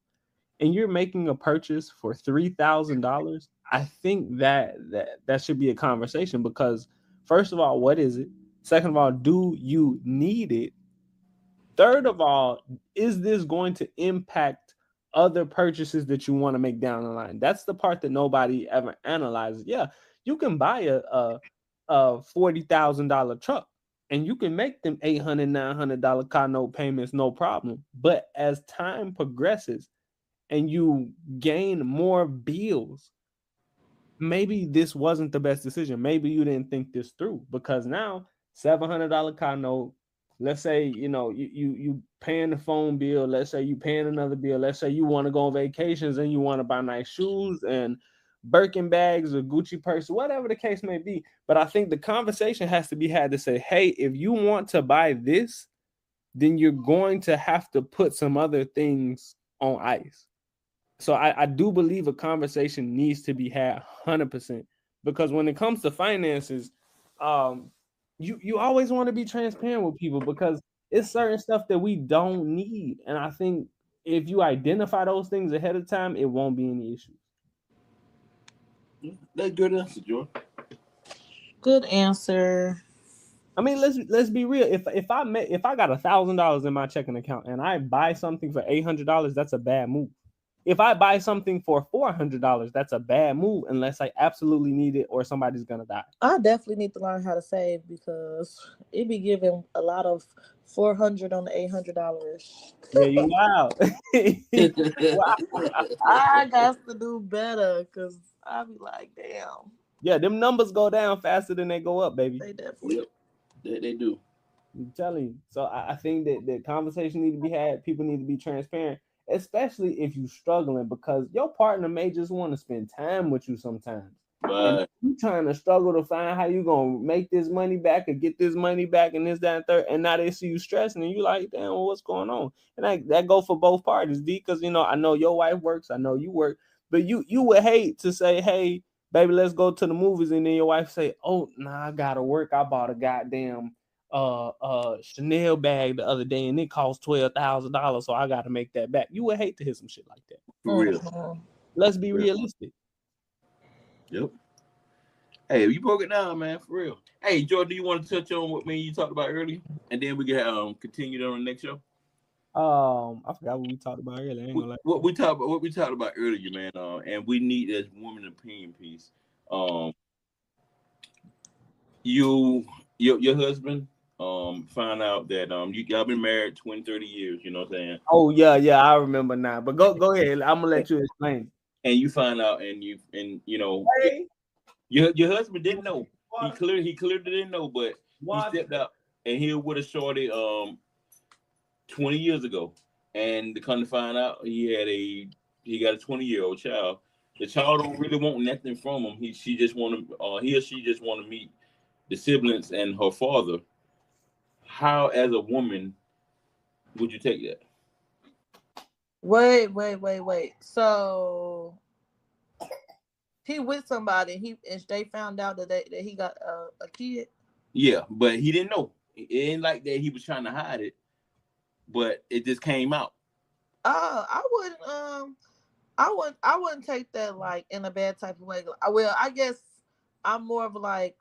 and you're making a purchase for $3,000, I think that should be a conversation, because first of all, what is it? Second of all, do you need it? Third of all, is this going to impact other purchases that you want to make down the line? That's the part that nobody ever analyzes. Yeah, you can buy a $40,000 truck and you can make them $800, $900 car note payments, no problem. But as time progresses and you gain more bills, maybe this wasn't the best decision. Maybe you didn't think this through, because now $700 car note, let's say, you know, you paying the phone bill, let's say you paying another bill, let's say you want to go on vacations and you want to buy nice shoes and Birkin bags or Gucci purse, whatever the case may be. But I think the conversation has to be had to say, hey, if you want to buy this, then you're going to have to put some other things on ice. So I do believe a conversation needs to be had 100%, because when it comes to finances, you always want to be transparent with people, because it's certain stuff that we don't need. And I think if you identify those things ahead of time, it won't be any issues. That's good answer, Jordan. Good answer. I mean, let's be real. If I got $1,000 in my checking account and I buy something for $800, that's a bad move. If I buy something for $400, that's a bad move unless I absolutely need it or somebody's gonna die. I definitely need to learn how to save, because it be giving a lot of $400 on the $800. Yeah, you wow. I got to do better, because I be like, damn. Yeah, them numbers go down faster than they go up, baby. They definitely. Yep, they do. I'm telling you. So I think that the conversation need to be had. People need to be transparent, especially if you're struggling, because your partner may just want to spend time with you sometimes. And But you trying to struggle to find how you gonna make this money back or get this money back and this, that, and third. And now they see you stressing and you like, damn, well, what's going on? And that go for both parties, D, because I know your wife works, I know you work, but you would hate to say, hey, baby, let's go to the movies, and then your wife say, oh, nah, I gotta work. I bought a goddamn Chanel bag the other day and it cost $12,000, so I gotta make that back. You would hate to hear some shit like that. for real. Let's be realistic. Yep. Hey, you broke it down, man, for real. Hey, Jordan, do you want to touch on what me and you talked about earlier, and then we can continue on the next show? I forgot what we talked about earlier. I ain't gonna lie. What we talked about earlier, man. And we need this woman opinion piece. Your husband found out that y'all been married 20, 30 years. You know what I'm saying? Oh yeah, I remember now. But go ahead. I'm gonna let you explain. And you find out, and Hey, your husband didn't know. He clearly didn't know, but he stepped out and he would have shorted 20 years ago. And to come to find out, he got a 20-year-old child. The child don't really want nothing from him. He or she just want to meet the siblings and her father. How, as a woman, would you take that? Wait. So he with somebody. And they found out that he got a kid. Yeah, but he didn't know. It ain't like that. He was trying to hide it, but it just came out. I wouldn't take that like in a bad type of way. I guess I'm more of like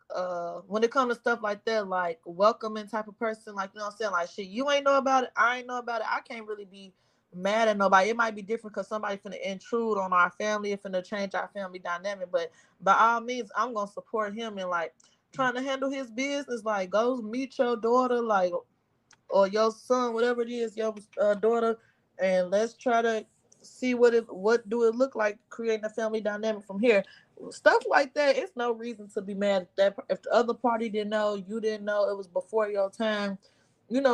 when it comes to stuff like that, like welcoming type of person, like you know what I'm saying, like shit, you ain't know about it, I ain't know about it. I can't really be mad at nobody. It might be different because somebody finna intrude on our family, it finna change our family dynamic. But by all means, I'm gonna support him and like trying to handle his business. Like go meet your daughter, like or your son, whatever it is, your daughter, and let's try to see what do it look like creating a family dynamic from here. Stuff like that, it's no reason to be mad at that. If the other party didn't know, you didn't know, it was before your time,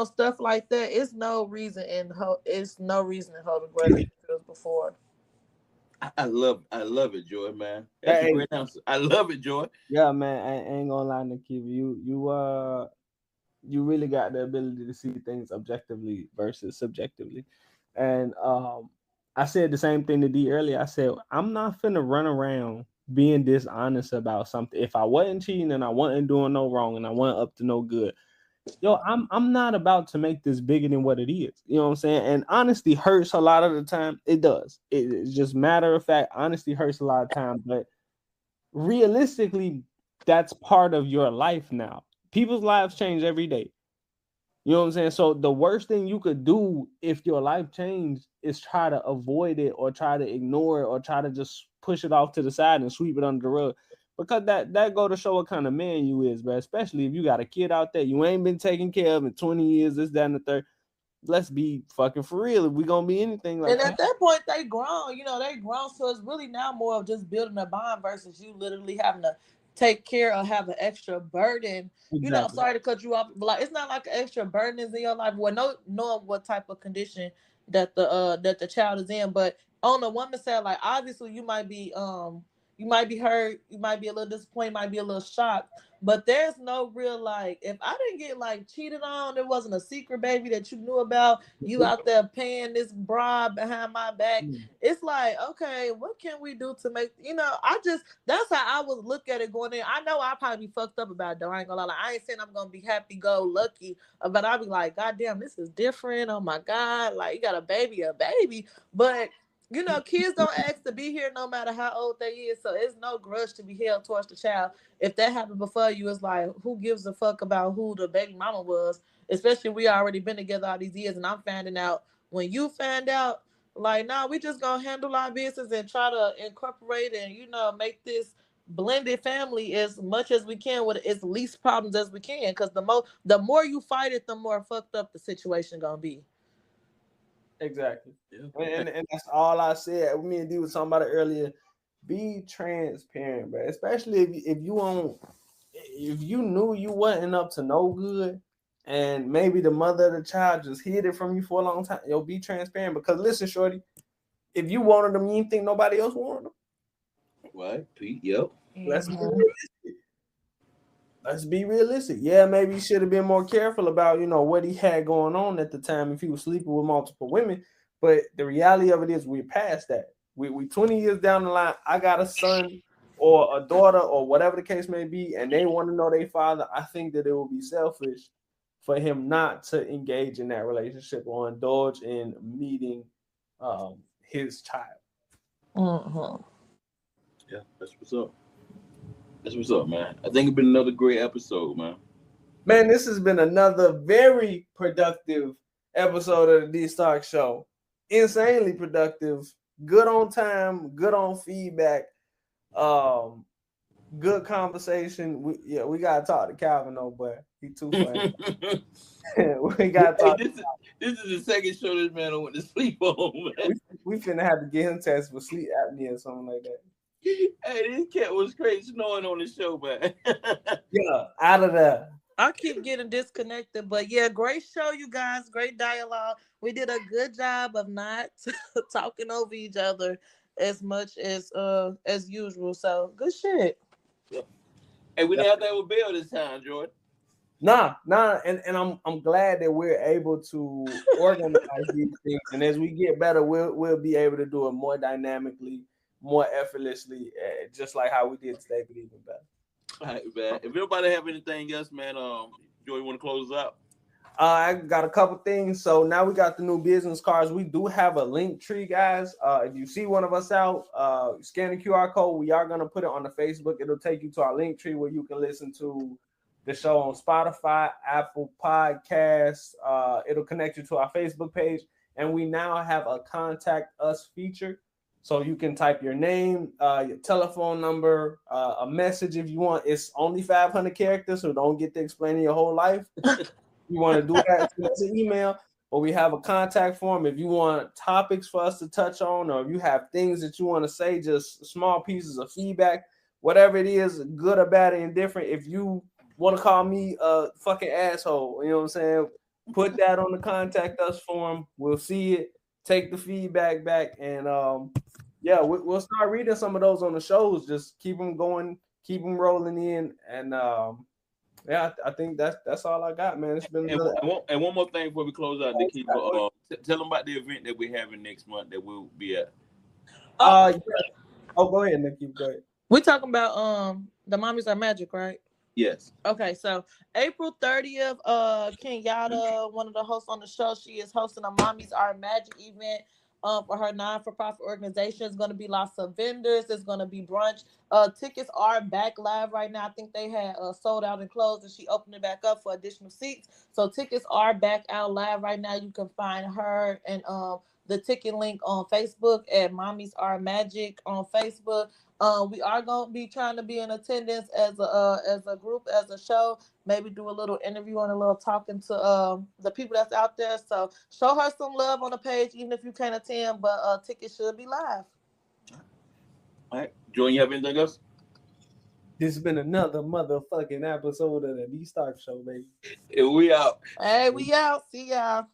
stuff like that. It's no reason to hold a grudge if it was before. I love it, Joy, man. That's a hey, great answer. I love it, Joy. yeah, man. I ain't gonna lie, Nikki. You really got the ability to see things objectively versus subjectively. And I said the same thing to D earlier. I said, I'm not finna run around being dishonest about something. If I wasn't cheating and I wasn't doing no wrong and I wasn't up to no good, I'm not about to make this bigger than what it is. You know what I'm saying? And honesty hurts a lot of the time. It does. It's just matter of fact. Honesty hurts a lot of time, but realistically, that's part of your life now. People's lives change every day. You know what I'm saying? So the worst thing you could do if your life changed is try to avoid it or try to ignore it or try to just push it off to the side and sweep it under the rug. Because that go to show what kind of man you is, but especially if you got a kid out there you ain't been taken care of in 20 years, this, that, and the third. Let's be fucking for real. If we gonna be anything like And that. at that point, they grown. They grown. So it's really now more of just building a bond versus you literally having to take care or have an extra burden. Exactly. Sorry to cut you off, but like it's not like an extra burden is in your life. Well, no, knowing what type of condition that the child is in, but on the woman side, like obviously you might be hurt, you might be a little disappointed, might be a little shocked, but there's no real like if I didn't get like cheated on, there wasn't a secret baby that you knew about, you out there paying this bribe behind my back. It's like, okay, what can we do to make I just that's how I would look at it going in. I know I'll probably be fucked up about it though. I ain't gonna lie. Like, I ain't saying I'm gonna be happy go lucky, but I'll be like, God damn, this is different. Oh my God, like you got a baby. But kids don't ask to be here no matter how old they is. So it's no grudge to be held towards the child. If that happened before you, it's like, who gives a fuck about who the baby mama was? Especially we already been together all these years and I'm finding out when you find out, like, nah, we just gonna handle our business and try to incorporate and, make this blended family as much as we can with as least problems as we can. Because the more you fight it, the more fucked up the situation gonna be. Exactly. Yeah. And that's all I said. Me and D was talking about it earlier. Be transparent, bro. Especially if you knew you wasn't up to no good, and maybe the mother of the child just hid it from you for a long time. Yo, be transparent, because listen, shorty, if you wanted them, you didn't think nobody else wanted them. Right, Pete. Yep. Let's be realistic. Let's be realistic. Yeah, maybe he should have been more careful about, what he had going on at the time if he was sleeping with multiple women. But the reality of it is we're past that. We 20 years down the line, I got a son or a daughter or whatever the case may be, and they want to know their father. I think that it would be selfish for him not to engage in that relationship or indulge in meeting his child. Mm-hmm. Yeah, that's what's up. That's what's up, man. I think it's been another great episode, man. Man, this has been another very productive episode of the Dee Starks Show. Insanely productive. Good on time. Good on feedback. Good conversation. We gotta talk to Calvin though, but he too funny. We gotta talk. This is the second show this man went to sleep on. Man. We finna have to get him tested for sleep apnea or something like that. Hey, this cat was crazy snoring on the show, man. Yeah, out of there. I keep getting disconnected, but yeah, great show, you guys. Great dialogue. We did a good job of not talking over each other as much as usual. So good shit. Yeah. Hey, we didn't have to have a bell this time, Jordan. Nah, and I'm glad that we're able to organize these things. And as we get better, we'll be able to do it more dynamically, more effortlessly, just like how we did today, but even better. All right, man. If everybody have anything else, man, Joy, you want to close us out? I got a couple things. So now we got the new business cards. We do have a link tree, guys. If you see one of us out, scan the QR code. We are going to put it on the Facebook. It'll take you to our link tree where you can listen to the show on Spotify, Apple Podcasts. It'll connect you to our Facebook page. And we now have a contact us feature. So you can type your name, your telephone number, a message if you want. It's only 500 characters, so don't get to explaining your whole life. You want to do that, send us an email. Or we have a contact form if you want topics for us to touch on, or if you have things that you want to say, just small pieces of feedback, whatever it is, good or bad or indifferent. If you want to call me a fucking asshole, you know what I'm saying? Put that on the contact us form. We'll see it. Take the feedback back, and yeah, we'll start reading some of those on the shows. Just keep them going, keep them rolling in, and yeah, I think that's all I got, man. It's been and one more thing before we close out, to keep tell them about the event that we're having next month that we'll be at. Yeah. Oh, go ahead, Nikki. Go ahead. We're talking about the Mommies Are Magic, right? Yes. Okay, so April 30th, Kenyatta, one of the hosts on the show, she is hosting a Mommies Are Magic event for her non-for-profit organization. It's going to be lots of vendors. It's going to be brunch. Tickets are back live right now. I think they had sold out and closed, and she opened it back up for additional seats. So tickets are back out live right now. You can find her and the ticket link on Facebook at Mommies Are Magic on Facebook. We are going to be trying to be in attendance as a group, as a show, maybe do a little interview and a little talking to the people that's out there. So show her some love on the page, even if you can't attend, but tickets should be live. All right. Jordan, you have anything else? This has been another motherfucking episode of the Dee Starks Show, baby. We out. Hey, we out. See y'all.